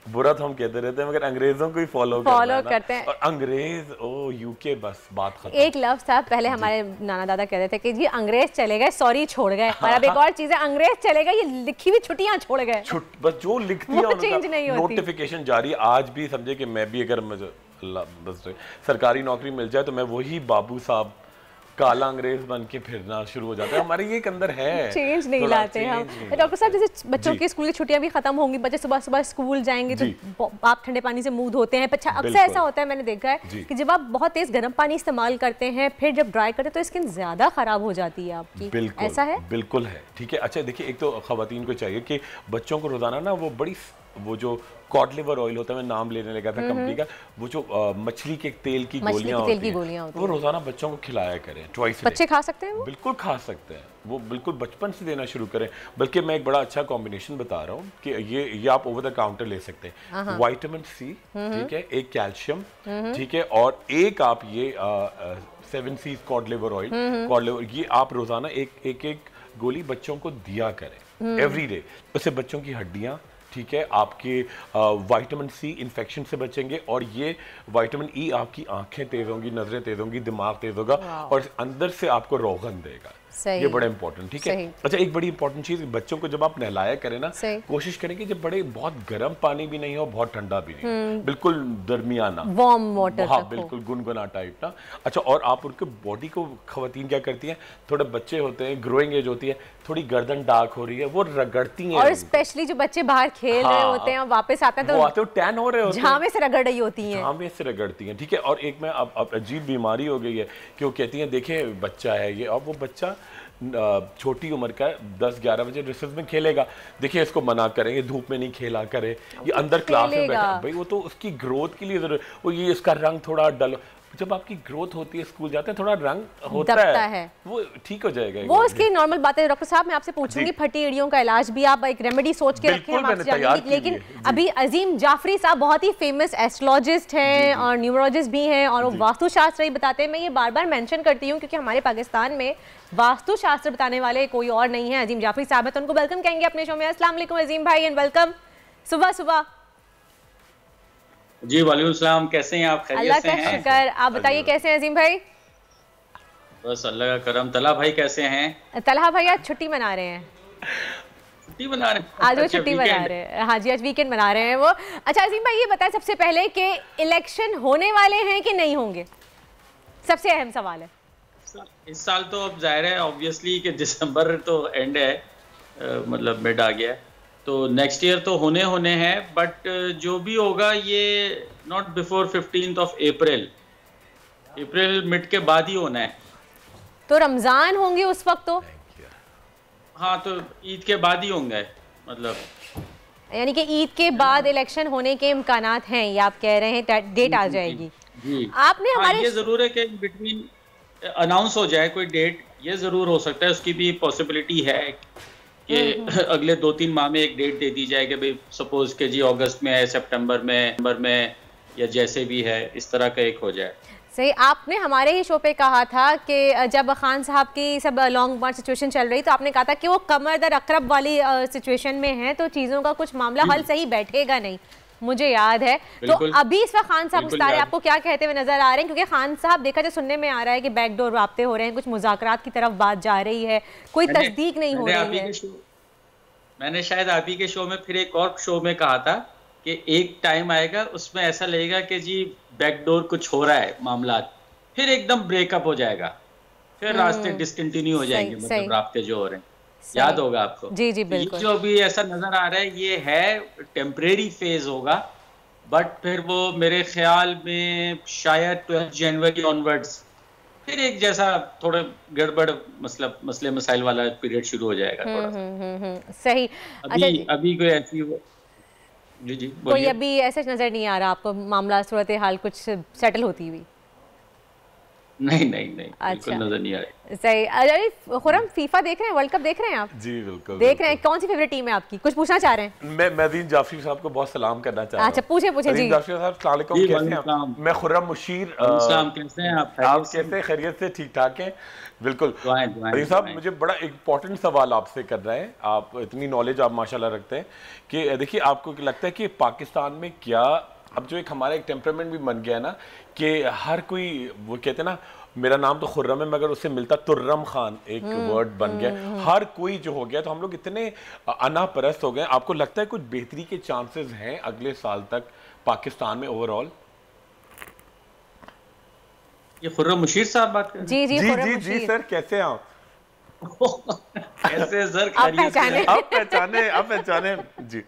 Speaker 5: बुरा तो हम कहते रहते हैं मगर अंग्रेजों को ही फॉलो करते हैं और अंग्रेज यूके बस बात खत्म।
Speaker 2: एक लफ्ज़ था पहले हमारे नाना दादा कहते थे कि जी अंग्रेज चले गए सॉरी छोड़ गए, और अब एक और चीज है अंग्रेज चले गए ये लिखी हुई छुट्टियां छोड़ गए।
Speaker 5: बस जो लिखती है नोटिफिकेशन जारी आज भी समझे कि मैं भी अगर मुझे बस सरकारी नौकरी मिल जाए तो मैं वही बाबू साहब काला अंग्रेज बन के फिरना शुरू हो जाता है। हमारे ये एक अंदर है,
Speaker 2: चेंज नहीं लाते हम। डॉक्टर साहब जैसे बच्चों की स्कूल की छुट्टियां भी खत्म होंगी, बच्चे सुबह सुबह स्कूल जाएंगे तो आप ठंडे पानी से मुंह धोते हैं, अक्सर ऐसा होता है मैंने देखा है कि जब आप बहुत तेज गर्म पानी इस्तेमाल करते हैं फिर जब ड्राई करते हैं तो स्किन ज्यादा खराब हो जाती है आपकी। ऐसा है?
Speaker 5: बिल्कुल है, ठीक है। अच्छा देखिए एक तो खवातीन को चाहिए कि बच्चों को रोजाना ना वो जो कॉड लिवर ऑयल होता है, मैं नाम लेने लगा था कंपनी का, वो जो मछली के तेल की गोलियां होती हैं वो रोजाना बच्चों को खिलाया करें। ट्वाइस
Speaker 2: बच्चे खा सकते हैं? वो
Speaker 5: बिल्कुल खा सकते हैं, वो बिल्कुल बचपन से देना शुरू करें। बल्कि मैं एक बड़ा अच्छा कॉम्बिनेशन बता रहा हूँ कि ये आप ओवर द काउंटर ले सकते हैं। विटामिन सी, ठीक है, एक कैल्शियम, ठीक है, और एक आप ये 7 सीज कॉड लिवर ऑयल, ये आप रोजाना एक गोली बच्चों को दिया करें एवरी डे। उससे बच्चों की हड्डियां, ठीक है, आपके विटामिन सी इन्फेक्शन से बचेंगे और ये विटामिन ई आपकी आंखें तेज होंगी, नजरें तेज होंगी, दिमाग तेज होगा और अंदर से आपको रोगन देगा। ये बड़ा इंपॉर्टेंट, ठीक है। अच्छा एक बड़ी इंपॉर्टेंट चीज, बच्चों को जब आप नहलाया करें ना कोशिश करें कि जब बड़े बहुत गर्म पानी भी नहीं हो बहुत ठंडा भी नहीं, बिल्कुल दरमियाना
Speaker 2: वार्म वाटर,
Speaker 5: हाँ बिल्कुल गुनगुना टाइप ना। अच्छा और आप उनके बॉडी को खवातीन क्या करती हैं, थोड़े बच्चे होते हैं ग्रोइंग एज होती है, थोड़ी गर्दन डार्क हो रही है वो रगड़ती हैं,
Speaker 2: और स्पेशली जो बच्चे बाहर खेल रहे होते हैं और वापस आते हैं
Speaker 5: तो टैन हो रहे होते हैं,
Speaker 2: झामे से रगड़ रही होती हैं,
Speaker 5: झामे से रगड़ती हैं, ठीक है। और एक में अब अजीब बीमारी हो गई है कि वो कहती हैं देखे बच्चा है ये, अब वो बच्चा छोटी उम्र का 10-11 बजे रिसेस में खेलेगा, देखिए इसको मना करेंगे धूप में नहीं खेला करे, ये अंदर क्लास में बैठा, भाई वो तो उसकी ग्रोथ के लिए जरूर, वो ये इसका रंग थोड़ा डल, जब आपकी ग्रोथ होती है स्कूल जाते हैं थोड़ा रंग होता है वो ठीक हो जाएगा, वो
Speaker 2: उसकी नॉर्मल बात है। डॉक्टर साहब मैं आपसे पूछूंगी फटी एड़ियों का इलाज भी आप एक रेमेडी सोच के रखें हम आपसे जानेंगे, लेकिन अभी अजीम जाफरी साहब बहुत ही फेमस एस्ट्रोलॉजिस्ट हैं और न्यूमरोलॉजिस्ट भी हैं और वो वास्तुशास्त्र ही बताते हैं। मैं ये बार बार मेंशन करती हूँ क्योंकि हमारे पाकिस्तान में वास्तुशास्त्र बताने वाले कोई और नहीं है, अजीम जाफरी साहब है, तो उनको वेलकम कहेंगे अपने शो में। अस्सलाम वालेकुम अजीम भाई एंड वेलकम सुबह सुबह।
Speaker 11: जी वालेकुम सलाम, कैसे हैं आप?
Speaker 2: अल्लाह का शुक्र, आप बताइए कैसे हैं अजीम भाई?
Speaker 11: बस अल्लाह का करम। तलहा भाई कैसे हैं?
Speaker 2: तलहा भाई आज छुट्टी मना रहे हैं,
Speaker 11: छुट्टी मना रहे हैं
Speaker 2: आज वो छुट्टी मना रहे हैं, हाँ जी आज वीकेंड मना रहे हैं वो। अच्छा अजीम भाई ये बताएं सबसे पहले कि इलेक्शन होने वाले हैं कि नहीं होंगे, सबसे अहम सवाल है।
Speaker 11: इस साल तो अब जाहिर है ऑब्वियसली कि दिसंबर तो एंड है, मतलब मिड आ गया है, तो नेक्स्ट ईयर तो होने हैं, बट जो भी होगा ये not before 15th April, April mid के बाद ही होना है।
Speaker 2: तो रमजान होंगे उस वक्त तो?
Speaker 11: हाँ तो ईद के बाद ही होंगे, मतलब
Speaker 2: यानी कि ईद के बाद इलेक्शन होने के इम्कानात हैं, ये आप कह रहे हैं डेट आ जाएगी
Speaker 11: जी।
Speaker 2: आपने हमारे
Speaker 11: ये जरूर है कि बिटवीन अनाउंस हो जाए कोई डेट, ये जरूर हो सकता है, उसकी भी पॉसिबिलिटी है कि अगले 2-3 माह में एक डेट दे दी जाए कि भाई सपोज के जी अगस्त में है, सितंबर में या जैसे भी है इस तरह का एक हो जाए।
Speaker 2: सही, आपने हमारे ही शो पे कहा था कि जब खान साहब की सब लॉन्ग मार्च सिचुएशन चल रही तो आपने कहा था कि वो कमर दर अकरब वाली सिचुएशन में है, तो चीज़ों का कुछ मामला हल सही बैठेगा नहीं, मुझे याद है। तो अभी इस वक्त खान साहब मुस्तारे आपको क्या कहते हुए नजर आ रहे हैं? क्योंकि खान साहब देखा जाए सुनने में आ रहा है कि बैकडोर राब्ते हो रहे हैं, कुछ मुज़ाकरात की तरफ बात जा रही है, कोई तस्दीक नहीं हो रही है।
Speaker 11: मैंने शायद आप ही के शो में फिर एक और शो में कहा था कि एक टाइम आएगा उसमें ऐसा लगेगा कि जी बैकडोर कुछ हो रहा है मामला, फिर एकदम ब्रेकअप हो जाएगा, फिर रास्ते डिसकंटिन्यू हो जाएंगे, मतलब रास्ते जो हो रहे हैं, याद होगा आपको।
Speaker 2: जी जी बिल्कुल।
Speaker 11: ये जो भी ऐसा नजर आ रहा है ये है टेम्परेरी फेज होगा, बट फिर वो मेरे ख्याल में शायद 12 जनवरी ऑनवर्ड्स फिर एक जैसा थोड़ा गड़बड़ मसले मसाइल वाला पीरियड शुरू हो जाएगा थोड़ा।
Speaker 2: सही।
Speaker 11: अभी कोई ऐसी जी
Speaker 2: कोई अभी ऐसा नजर नहीं आ रहा आपको मामला, सूरत हाल कुछ सेटल होती हुई?
Speaker 11: नहीं
Speaker 2: अच्छा,
Speaker 11: नजर नहीं आ रही।
Speaker 2: सही। अरे खुरम, फीफा देख रहे हैं, वर्ल्ड कप देख रहे हैं आप?
Speaker 5: जी बिल्कुल
Speaker 2: देख रहे हैं। कौन सी फेवरेट टीम है आपकी? कुछ पूछना चाह रहे हैं?
Speaker 5: मैं मदीन जाफरी साहब को बहुत सलाम करना चाह रहा हूं।
Speaker 2: अच्छा पूछे जी।
Speaker 5: जाफरी साहब अस्सलाम वालेकुम, कैसे हैं आप? मैं खुर्रम मुशीर,
Speaker 11: कैसे हैं आप?
Speaker 5: कैसे, खैरियत से, ठीक ठाक हैं? बिल्कुल साहब, मुझे बड़ा इम्पोर्टेंट सवाल आपसे कर रहे हैं, आप इतनी नॉलेज आप माशाल्लाह रखते हैं कि देखिए आपको लगता है कि पाकिस्तान में क्या अब जो एक हमारा एक टेम्परामेंट भी बन गया है ना कि हर कोई, वो कहते हैं ना मेरा नाम तो खुर्रम है मगर उससे मिलता तुर्रम खान एक वर्ड बन गया, हर कोई जो हो गया, तो हम लोग इतने अना परस्त हो गए। आपको लगता है कुछ बेहतरी के चांसेस हैं अगले साल तक पाकिस्तान में ओवरऑल?
Speaker 11: ये खुर्रम मुशीर साहब बात कर रहे हैं?
Speaker 5: जी सर, कैसे हैं आप?
Speaker 11: कैसे सर?
Speaker 5: आप पहचाने जी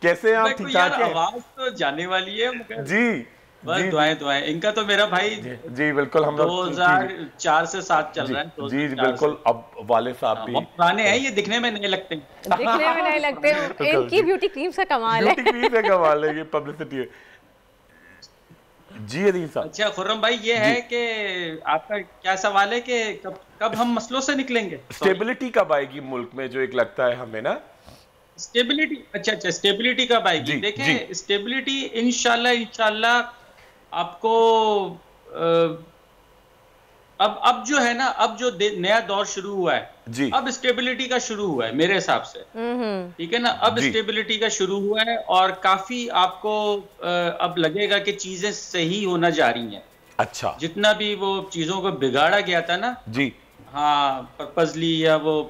Speaker 5: कैसे हैं आप? ठीक ठाक हैं?
Speaker 11: आवाज तो जाने वाली है
Speaker 5: जी।
Speaker 11: बस दुआएं इनका तो मेरा भाई
Speaker 5: जी बिल्कुल, हम
Speaker 11: 2004 से साथ चल रहा है।
Speaker 5: जी बिल्कुल। अब वाले साहब भी
Speaker 11: पुराने हैं, ये दिखने में नहीं लगते,
Speaker 2: इनकी ब्यूटी क्रीम्स का कमाल है,
Speaker 5: कमाल है, ये पब्लिसिटी है। जी अदील साहब।
Speaker 11: अच्छा खुर्रम भाई, ये है कि आपका क्या सवाल है कि कब हम मसलों से निकलेंगे?
Speaker 5: स्टेबिलिटी कब आएगी मुल्क में, जो एक लगता है हमें ना
Speaker 11: स्टेबिलिटी। अच्छा स्टेबिलिटी कब आएगी? देखें स्टेबिलिटी इंशाल्लाह आपको अब जो है ना, अब जो नया दौर शुरू हुआ है
Speaker 5: जी,
Speaker 11: अब स्टेबिलिटी का शुरू हुआ है मेरे हिसाब से, ठीक है ना। अब स्टेबिलिटी का शुरू हुआ है और काफी आपको अब लगेगा कि चीजें सही होना जा रही हैं।
Speaker 5: अच्छा,
Speaker 11: जितना भी वो चीजों को बिगाड़ा गया था ना
Speaker 5: जी,
Speaker 11: हाँ पर्पजली, या वो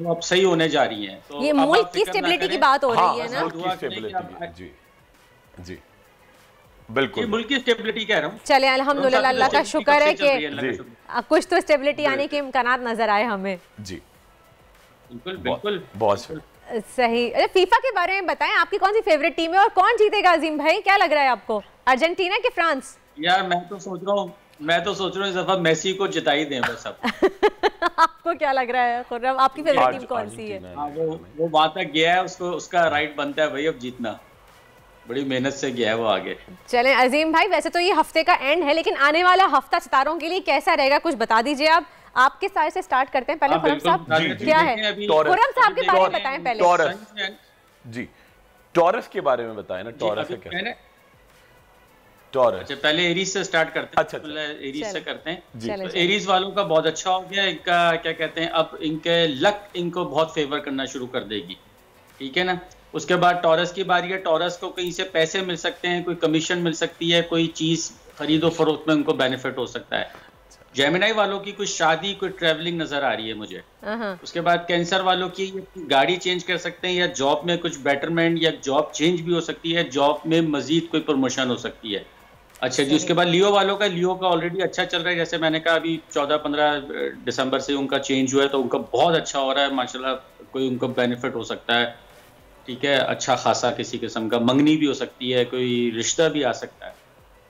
Speaker 11: अब सही होने जा रही हैं। तो
Speaker 2: ये मुल्क की स्टेबिलिटी की बात हो रही है ना?
Speaker 5: जी बिल्कुल,
Speaker 11: मुल्क की स्टेबिलिटी कह रहा हूँ।
Speaker 2: चले अल्हम्दुलिल्लाह, अल्लाह का शुक्र है कि कुछ तो स्टेबिलिटी आने के इम्कानात नजर आए हमें।
Speaker 5: जी
Speaker 11: बिल्कुल
Speaker 5: बहुत
Speaker 2: सही। अरे फीफा के बारे में बताएं, आपकी कौन सी फेवरेट टीम है और कौन जीतेगा? अजीम भाई क्या लग रहा है आपको, अर्जेंटीना कि फ्रांस?
Speaker 11: यार मैं तो सोच रहा हूँ इस दफा मेसी को जिता ही दें बस।
Speaker 2: आपको क्या लग रहा है खुर्रम, आपकी फेवरेट टीम कौन सी है?
Speaker 11: वो वहां तक गया है, उसका राइट बनता है भाई अब जीतना, बड़ी मेहनत से गया है वो आगे।
Speaker 2: चलें अजीम भाई, वैसे तो ये हफ्ते का एंड है, लेकिन आने वाला हफ्ता सितारों के लिए कैसा रहेगा कुछ बता दीजिए आप। आपके साइड से स्टार्ट करते हैं। पहले खुर्रम साहब क्या है, खुर्रम साहब के बारे में बताएं पहले।
Speaker 5: टॉरस जी, टॉरस के बारे में बताएं ना। टॉरस है क्या? टॉरस।
Speaker 11: अच्छा पहले एरीज से स्टार्ट करते हैं।
Speaker 5: अच्छा
Speaker 11: एरीज से करते हैं
Speaker 5: जी।
Speaker 11: तो एरीज वालों का बहुत अच्छा हो गया, इनका क्या कहते हैं, अब इनके लक इनको बहुत फेवर करना शुरू कर देगी, ठीक है ना। उसके बाद टॉरस की बारी है। टॉरस को कहीं से पैसे मिल सकते हैं, कोई कमीशन मिल सकती है, कोई चीज खरीदो फरोख्त में उनको बेनिफिट हो सकता है। जेमिनाई वालों की कोई शादी, कोई ट्रैवलिंग नजर आ रही है मुझे। उसके बाद कैंसर वालों की गाड़ी चेंज कर सकते हैं, या जॉब में कुछ बेटरमेंट या जॉब चेंज भी हो सकती है, जॉब में मजीद कोई प्रमोशन हो सकती है। अच्छा जी, उसके बाद लियो वालों का, लियो का ऑलरेडी अच्छा चल रहा है, जैसे मैंने कहा अभी 14-15 दिसंबर से उनका चेंज हुआ है, तो उनका बहुत अच्छा हो रहा है माशाल्लाह, कोई उनको बेनिफिट हो सकता है, ठीक है, अच्छा खासा किसी किस्म का मंगनी भी हो सकती है, कोई रिश्ता भी आ सकता है।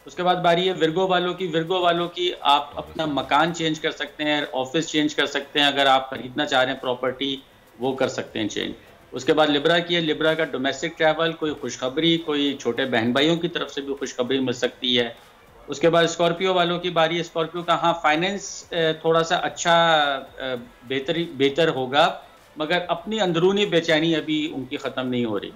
Speaker 11: उसके बाद बारी है विर्गो वालों की। विर्गो वालों की आप अपना मकान चेंज कर सकते हैं, ऑफिस चेंज कर सकते हैं, अगर आप खरीदना चाह रहे हैं प्रॉपर्टी वो कर सकते हैं चेंज। उसके बाद लिब्रा की है। लिब्रा का डोमेस्टिक ट्रैवल, कोई खुशखबरी, कोई छोटे बहन भाइयों की तरफ से भी खुशखबरी मिल सकती है। उसके बाद स्कॉर्पियो वालों की बारी है। स्कॉर्पियो का हाँ फाइनेंस थोड़ा सा अच्छा बेहतर होगा, मगर अपनी अंदरूनी बेचैनी अभी उनकी ख़त्म नहीं हो रही।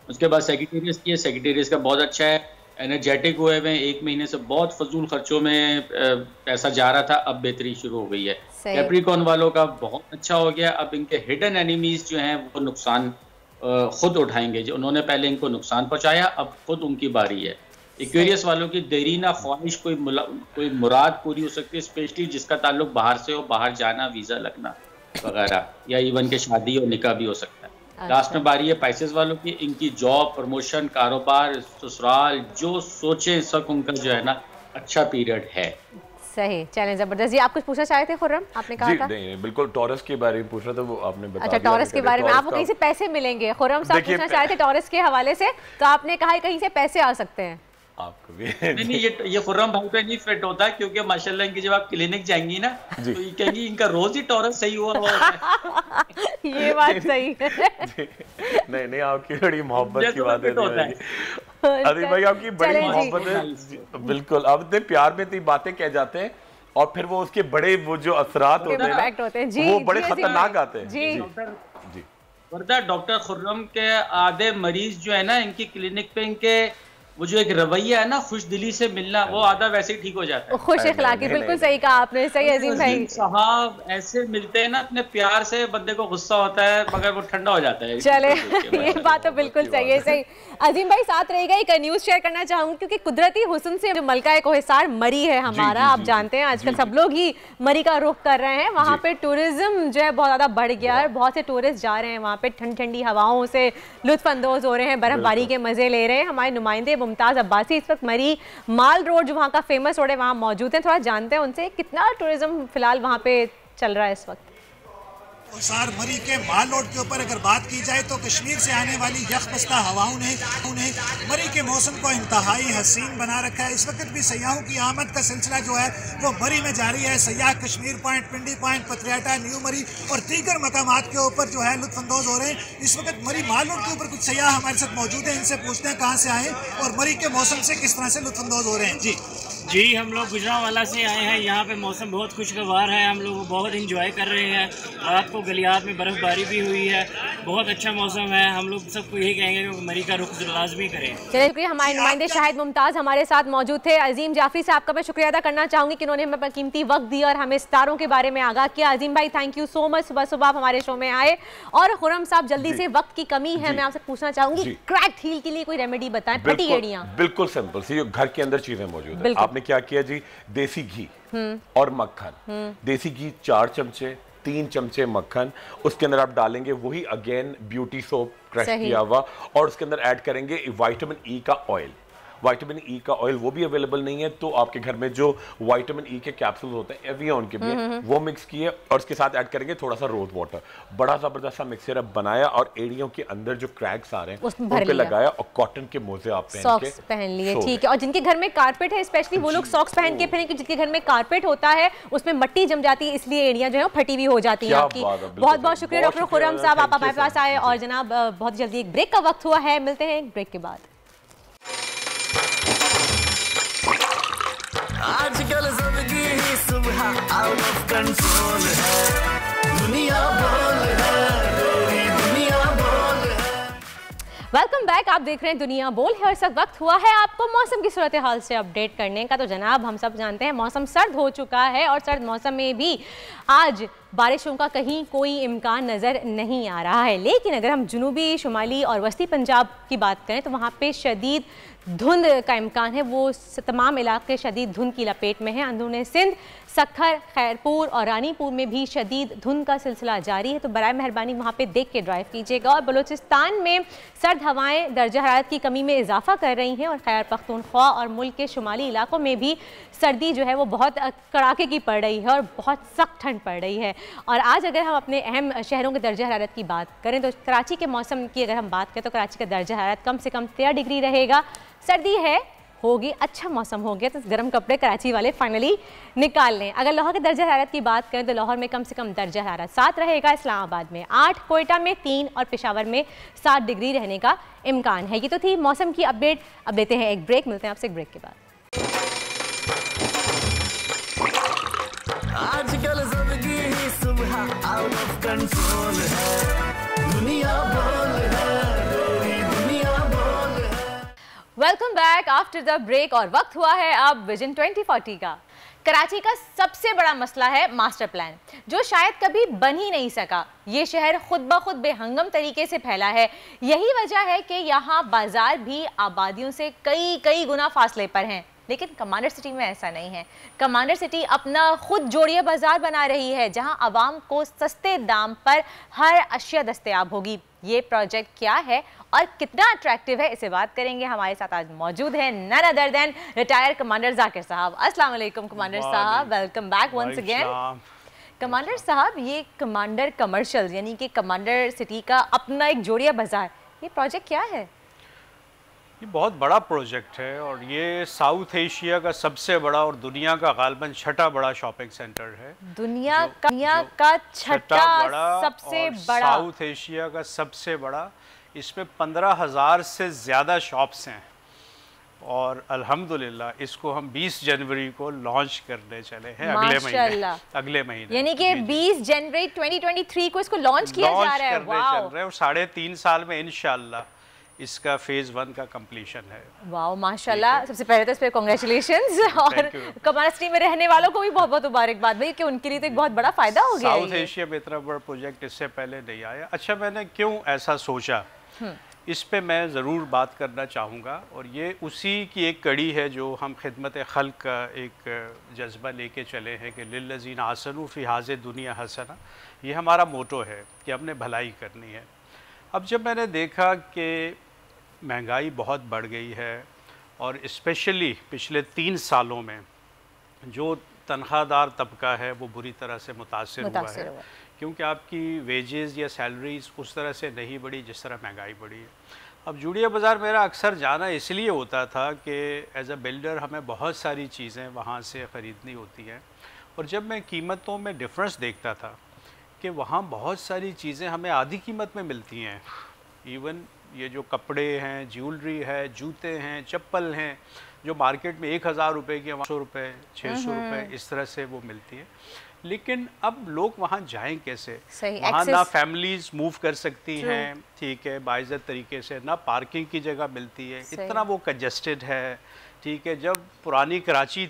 Speaker 11: उसके बाद सेक्रेटेरियस की है। सेक्रेटेरियस का बहुत अच्छा है। एनर्जेटिक हुए हुए, 1 महीने से बहुत फजूल खर्चों में पैसा जा रहा था, अब बेहतरी शुरू हो गई है। कैप्रिकॉर्न वालों का बहुत अच्छा हो गया, अब इनके हिडन एनिमीज जो हैं वो नुकसान खुद उठाएंगे। जो उन्होंने पहले इनको नुकसान पहुंचाया, अब खुद उनकी बारी है। एक्वेरियस वालों की देरीना ख्वाहिश कोई मुराद पूरी हो सकती है, स्पेशली जिसका ताल्लुक बाहर से हो, बाहर जाना, वीज़ा लगना वगैरह, या इवन के शादी और निकाह भी हो सकता है। लास्ट में बारी है पैसेस वालों की, इनकी जॉब, प्रमोशन, कारोबार, ससुराल, जो सोचे इस वक्त उनका जो है ना अच्छा पीरियड है।
Speaker 2: सही, चलें, जबरदस्त। जी आप कुछ पूछना चाहे थे खुर्रम, आपने कहा था?
Speaker 5: नहीं, बिल्कुल टॉरस के बारे में पूछ रहा था, वो आपने बता
Speaker 2: दिया। अच्छा, टॉरस के बारे में आपको कहीं से पैसे मिलेंगे? खुर्रम साहब पूछना चाहे थे टॉरस के हवाले से, तो आपने कहा कहीं से पैसे आ सकते हैं
Speaker 5: आपको भी।
Speaker 11: नहीं, ये खुर्रम भाई पे नहीं फिट होता, क्योंकि माशाल्लाह इनकी जब आप क्लिनिक जाएंगी ना तो ये कहेंगी इनका रोज ही टॉरस सही हुआ
Speaker 2: ये बात सही है।
Speaker 5: नहीं, आपकी बड़ी मोहब्बत की बात है अरे भाई, आपकी बड़ी मोहब्बत है। बिल्कुल, आप इतने प्यार में इतनी बातें कह जाते हैं और फिर वो उसके बड़े वो जो असरात होते हैं वो बड़े खतरनाक आते हैं।
Speaker 11: जी, डॉक्टर खुर्रम के आधे मरीज जो है ना, इनकी क्लिनिक पे इनके वो जो एक रवैया है ना, खुश दिली से मिलना, वो आधा वैसे ही ठीक हो जाता है।
Speaker 2: खुश इखलाकी, बिल्कुल सही कहा आपने। सही अजीम भाई
Speaker 11: साहब ऐसे मिलते हैं ना अपने प्यार से, बंदे को गुस्सा होता है मगर वो ठंडा हो जाता है।
Speaker 2: चले, ये बात तो बिल्कुल सही है। सही अजीम भाई साथ रहेगा, एक न्यूज शेयर करना चाहूंगी, क्योंकि कुदरती हुस्न से जो मलका कोहिस्तार मरी है हमारा, आप जानते हैं आजकल सब लोग ही मरी का रुख कर रहे हैं। वहाँ पे टूरिज्म जो है बहुत ज्यादा बढ़ गया है, बहुत से टूरिस्ट जा रहे हैं वहाँ पे, ठंडी ठंडी हवाओं से लुत्फ अंदोज हो रहे हैं, बर्फबारी के मजे ले रहे हैं। हमारे नुमाइंदे मुमताज अब्बासी इस वक्त मरी माल रोड जो वहाँ का फेमस रोड है वहाँ मौजूद हैं, थोड़ा जानते हैं उनसे कितना टूरिज्म फिलहाल वहाँ पे चल रहा है इस वक्त।
Speaker 12: कोहिस्तार मरी के माल रोड के ऊपर अगर बात की जाए तो कश्मीर से आने वाली यखबस्ता हवाओं ने मरी के मौसम को इंतहाई हसीन बना रखा है। इस वक्त भी सयाहों की आमद का सिलसिला जो है वो मरी में जारी है। सयाह कश्मीर पॉइंट, पिंडी पॉइंट, पथरियाटा, न्यू मरी और दीगर मकामात के ऊपर जो है लुत्फानंदोज हो रहे हैं। इस वक्त मरी माल रोड के ऊपर कुछ सयाह हमारे साथ मौजूद हैं, इनसे पूछते हैं कहाँ से आए और मरी के मौसम से किस तरह से लुत्फानंदोज हो रहे हैं।
Speaker 13: जी, हम लोग गुजरांवाला से आए हैं। यहाँ पे मौसम बहुत खुशगवार है, हम लोग बहुत इंजॉय कर रहे हैं। रात को गलियात में बर्फबारी भी हुई है, बहुत अच्छा मौसम है। हम लोग सबको यही कहेंगे कि मरी का रुख लाजमी करें।
Speaker 2: चलिए, शुक्रिया। हमारे नुमाइंदे शाहिद मुमताज हमारे साथ मौजूद थे। अजीम जाफरी साहब का मैं शुक्रिया अदा करना चाहूँगी कि उन्होंने हमें कीमती वक्त दिया और हमें सितारों के बारे में आगाह किया। अजीम भाई, थैंक यू सो मच, सुबह सुबह आप हमारे शो में आए। और खुर्रम साहब, जल्दी से, वक्त की कमी है, मैं आपसे पूछना चाहूँगी क्रैक्ड हील के लिए कोई रेमेडी बताएं, फटी एड़ियाँ।
Speaker 5: बिल्कुल सिंपल सी, घर के अंदर चीजें मौजूद है। आपने क्या किया जी, देसी घी और मक्खन। देसी घी 4 चमचे, 3 चमचे मक्खन, उसके अंदर आप डालेंगे वही अगेन ब्यूटी सोप क्रश किया हुआ, और उसके अंदर ऐड करेंगे विटामिन ई का ऑयल। विटामिन ई का ऑयल वो भी अवेलेबल नहीं है तो आपके घर में जो विटामिन ई के कैप्सूल होते हैं एवियन के भी, वो मिक्स किए और उसके साथ ऐड करेंगे थोड़ा सा रोज वाटर। बड़ा जबरदस्त सा मिक्सचर बनाया और एड़ियों के अंदर जो क्रैक्स आ रहे हैं उन पे लगाया और कॉटन के मोजे आप
Speaker 2: सॉक्स पहन लिए। ठीक है। और जिनके घर में कारपेट है स्पेशली वो लोग सॉक्स पहन के फिरें, जिनके घर में कारपेट होता है उसमें मट्टी जम जाती है, इसलिए एड़ियां जो है फटी हुई हो जाती है आपकी। बहुत बहुत शुक्रिया डॉक्टर खुर्रम साहब, आप हमारे पास आए। और जनाब, बहुत जल्दी एक ब्रेक का वक्त हुआ है, मिलते हैं एक ब्रेक के बाद।
Speaker 7: आजकल जिंदगी ही सुबह आउट ऑफ कंट्रोल है, दुनिया बोल है, दुनिया बोल है।
Speaker 2: वेलकम बैक, आप देख रहे हैं दुनिया बोल है और इस वक्त हुआ है आपको मौसम की सूरत हाल से अपडेट करने का। तो जनाब, हम सब जानते हैं मौसम सर्द हो चुका है और सर्द मौसम में भी आज बारिशों का कहीं कोई इम्कान नज़र नहीं आ रहा है। लेकिन अगर हम जुनूबी, शुमाली और वस्ती पंजाब की बात करें तो वहाँ पे शदीद धुंध का इम्कान है। वो तमाम इलाके शदीद धुंध की लपेट में हैं। अंदरूनी सिंध, सखर, खैरपुर और रानीपुर में भी शदीद धुंध का सिलसिला जारी है, तो बराए मेहरबानी वहाँ पे देख के ड्राइव कीजिएगा। और बलूचिस्तान में सर्द हवाएं दर्जा हरारत की कमी में इजाफा कर रही हैं और खैबर पख्तूनख्वा और मुल्क के शुमाली इलाकों में भी सर्दी जो है वो बहुत कड़ाके की पड़ रही है और बहुत सख्त ठंड पड़ रही है। और आज अगर हम अपने अहम शहरों के दर्जा हरारत की बात करें तो कराची के मौसम की अगर हम बात करें तो कराची का दर्जा हरारत कम से कम 13 डिग्री रहेगा। सर्दी है, होगी, अच्छा मौसम हो गया तो गर्म कपड़े कराची वाले फाइनली निकाल लें। अगर लाहौर के दर्जा हरारत की बात करें तो लाहौर में कम से कम दर्जा हरारत 7 रहेगा, इस्लामाबाद में 8, कोयटा में 3 और पेशावर में 7 डिग्री रहने का इम्कान है। ये तो थी मौसम की अपडेट। अब लेते हैं एक ब्रेक, मिलते हैं आपसे एक ब्रेक के बाद।
Speaker 7: आजकल जिंदगी ही सुबह आउट ऑफ कंट्रोल है, दुनिया बोल है, दुनिया बोल है।
Speaker 2: Welcome back after the break और वक्त हुआ है अब विजन 2040 का। कराची का सबसे बड़ा मसला है मास्टर प्लान, जो शायद कभी बन ही नहीं सका। ये शहर खुद ब खुद बेहंगम तरीके से फैला है। यही वजह है कि यहाँ बाजार भी आबादियों से कई गुना फासले पर हैं। लेकिन कमांडर सिटी में ऐसा नहीं है। कमांडर सिटी अपना खुद जोड़िया बाजार बना रही है, जहां आवाम को सस्ते दाम पर हर अशिया दस्तयाब होगी। ये प्रोजेक्ट क्या है और कितना अट्रैक्टिव है, इसे बात करेंगे। हमारे साथ आज मौजूद हैं none other than retired commander Zakir साहब। अस्सलाम वालेकुम कमांडर साहब, welcome back once again. Commander साहब, ये कमांडर कमर्शियल यानी कि कमांडर सिटी का अपना एक जोड़िया बाजार, ये प्रोजेक्ट क्या है?
Speaker 14: ये बहुत बड़ा प्रोजेक्ट है और ये साउथ एशिया का सबसे बड़ा और दुनिया का गालबन छठा बड़ा शॉपिंग सेंटर है।
Speaker 2: दुनिया का छठा सबसे बड़ा,
Speaker 14: साउथ एशिया का सबसे बड़ा। इसमें 15,000 से ज़्यादा शॉप्स हैं और अल्हम्दुलिल्लाह इसको हम 20 जनवरी को लॉन्च करने चले हैं अगले महीने
Speaker 2: यानी कि 20 जनवरी 2023 को इसको लॉन्च किया जा रहा है।
Speaker 14: चल रहे हैं और 3.5 साल में इंशाल्लाह इसका फेज 1 का कंप्लीशन है।
Speaker 2: वाओ माशाल्लाह, सबसे पहले तो इस पे कांग्रेचुलेशंस और कमांडर सिटी में रहने वालों को भी बहुत बहुत मुबारकबाद भाई कि उनके लिए तो एक बहुत बड़ा फायदा हो गया।
Speaker 14: साउथ एशिया में इतना बड़ा प्रोजेक्ट इससे पहले नहीं आया। अच्छा, मैंने क्यों ऐसा सोचा, इस पे मैं ज़रूर बात करना चाहूँगा और ये उसी की एक कड़ी है जो हम खिदमत खल्क का एक जज्बा लेके चले हैं कि लिल्लज़ीन आसनू फ़ी हाज़िह दुनिया हसना। ये हमारा मोटो है कि हमने भलाई करनी है। अब जब मैंने देखा कि महंगाई बहुत बढ़ गई है और स्पेशली पिछले 3 सालों में जो तनख्वाहदार तबका है वो बुरी तरह से मुतासिर हुआ है, क्योंकि आपकी वेजेस या सैलरीज उस तरह से नहीं बढ़ी जिस तरह महंगाई बढ़ी है। अब जोड़िया बाज़ार मेरा अक्सर जाना इसलिए होता था कि एज अ बिल्डर हमें बहुत सारी चीज़ें वहाँ से ख़रीदनी होती हैं और जब मैं कीमतों में डिफरेंस देखता था कि वहाँ बहुत सारी चीज़ें हमें आधी कीमत में मिलती हैं। इवन ये जो कपड़े हैं, ज्वेलरी है, जूते हैं, चप्पल हैं, जो मार्केट में 1,000 रुपये की 500 रुपये 600 रुपये इस तरह से वो मिलती है। लेकिन अब लोग वहाँ जाएं कैसे? वहाँ ना फैमिलीज मूव कर सकती हैं, ठीक है, बाइज़्ज़त तरीके से, ना पार्किंग की जगह मिलती है, इतना वो कंजस्टेड है, ठीक है। जब पुरानी कराची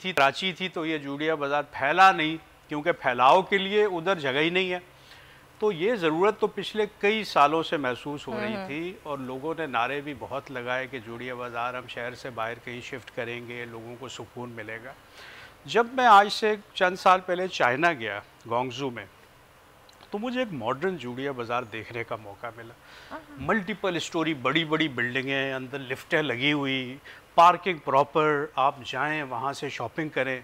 Speaker 14: थी तो ये जोड़िया बाज़ार फैला नहीं, क्योंकि फैलाव के लिए उधर जगह ही नहीं है। तो ये ज़रूरत तो पिछले कई सालों से महसूस हो रही थी और लोगों ने नारे भी बहुत लगाए कि जोड़िया बाज़ार हम शहर से बाहर कहीं शिफ्ट करेंगे, लोगों को सुकून मिलेगा। जब मैं आज से चंद साल पहले चाइना गया ग्वांगझू में, तो मुझे एक मॉडर्न जोड़िया बाज़ार देखने का मौका मिला। मल्टीपल स्टोरी बड़ी बड़ी बिल्डिंगें, अंदर लिफ्टें लगी हुई, पार्किंग प्रॉपर, आप जाएँ वहाँ से शॉपिंग करें।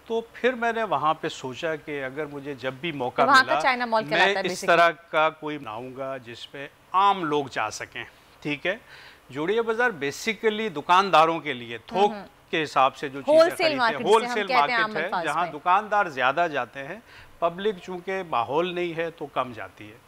Speaker 14: तो फिर मैंने वहाँ पे सोचा कि अगर मुझे जब भी मौका मिला मैं इस तरह का कोई बनाऊंगा जिसमें आम लोग जा सकें, ठीक है। जोड़िया बाज़ार बेसिकली दुकानदारों के लिए थोक के हिसाब से जो चीज़ें खरीदते हैं, होलसेल मार्केट है जहाँ दुकानदार ज़्यादा जाते हैं, पब्लिक चूँकि माहौल नहीं है तो कम जाती है।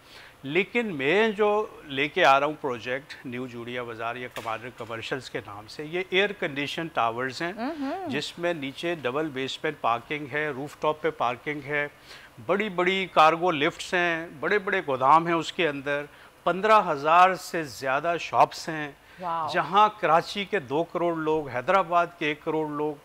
Speaker 14: लेकिन मैं जो लेके आ रहा हूँ प्रोजेक्ट न्यू जोड़िया बाज़ार या कमांडर कमर्शियल्स के नाम से, ये एयर कंडीशन टावर्स हैं जिसमें नीचे डबल बेसमेंट पार्किंग है, रूफटॉप पे पार्किंग है, बड़ी बड़ी कार्गो लिफ्ट्स हैं, बड़े बड़े गोदाम हैं उसके अंदर, 15,000 से ज़्यादा शॉप्स हैं, जहां कराची के 2 करोड़ लोग, हैदराबाद के 1 करोड़ लोग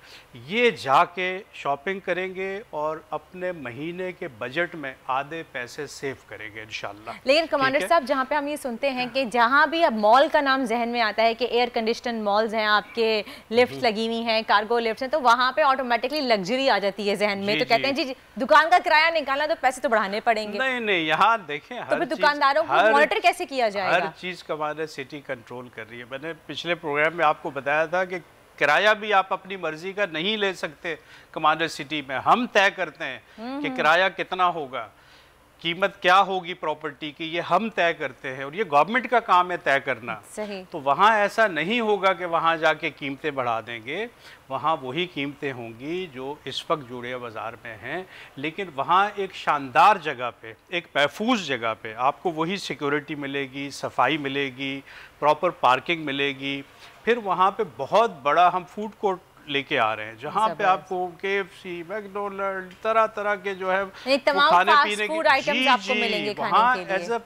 Speaker 14: ये जाके शॉपिंग करेंगे और अपने महीने के बजट में आधे पैसे सेव करेंगे इंशाल्लाह।
Speaker 2: लेकिन कमांडर साहब, जहां पे हम ये सुनते हैं कि जहां भी अब मॉल का नाम जहन में आता है कि एयर कंडीशन मॉल्स हैं, आपके लिफ्ट लगी हुई हैं, कार्गो लिफ्ट हैं, तो वहां पे ऑटोमेटिकली लग्जरी आ जाती है जहन में। तो कहते हैं जी दुकान का किराया निकालना तो पैसे तो बढ़ाने पड़ेंगे।
Speaker 14: नहीं, यहाँ देखें
Speaker 2: तो फिर दुकानदारों को मॉनिटर कैसे किया जाएगा?
Speaker 14: हर चीज़ कमांडर सिटी कंट्रोल कर रही है। मैंने पिछले प्रोग्राम में आपको बताया था कि किराया भी आप अपनी मर्जी का नहीं ले सकते कमांडर सिटी में। हम तय करते हैं कि किराया कितना होगा, कीमत क्या होगी प्रॉपर्टी की, ये हम तय करते हैं और ये गवर्नमेंट का काम है तय करना।
Speaker 2: सही।
Speaker 14: तो वहाँ ऐसा नहीं होगा कि वहाँ जाके कीमतें बढ़ा देंगे, वहाँ वही कीमतें होंगी जो इस वक्त जोड़िया बाज़ार में हैं, लेकिन वहाँ एक शानदार जगह पे, एक महफूज जगह पे आपको वही सिक्योरिटी मिलेगी, सफाई मिलेगी, प्रॉपर पार्किंग मिलेगी। फिर वहाँ पे बहुत बड़ा हम फूड कोर्ट लेके आ रहे हैं जहाँ पे आपको KFC, मैकडोनल्ड, तरह तरह के जो है
Speaker 2: तमाम खाने पीने के फूड आइटम्स आपको मिलेंगे खाने के लिए।
Speaker 14: एज अ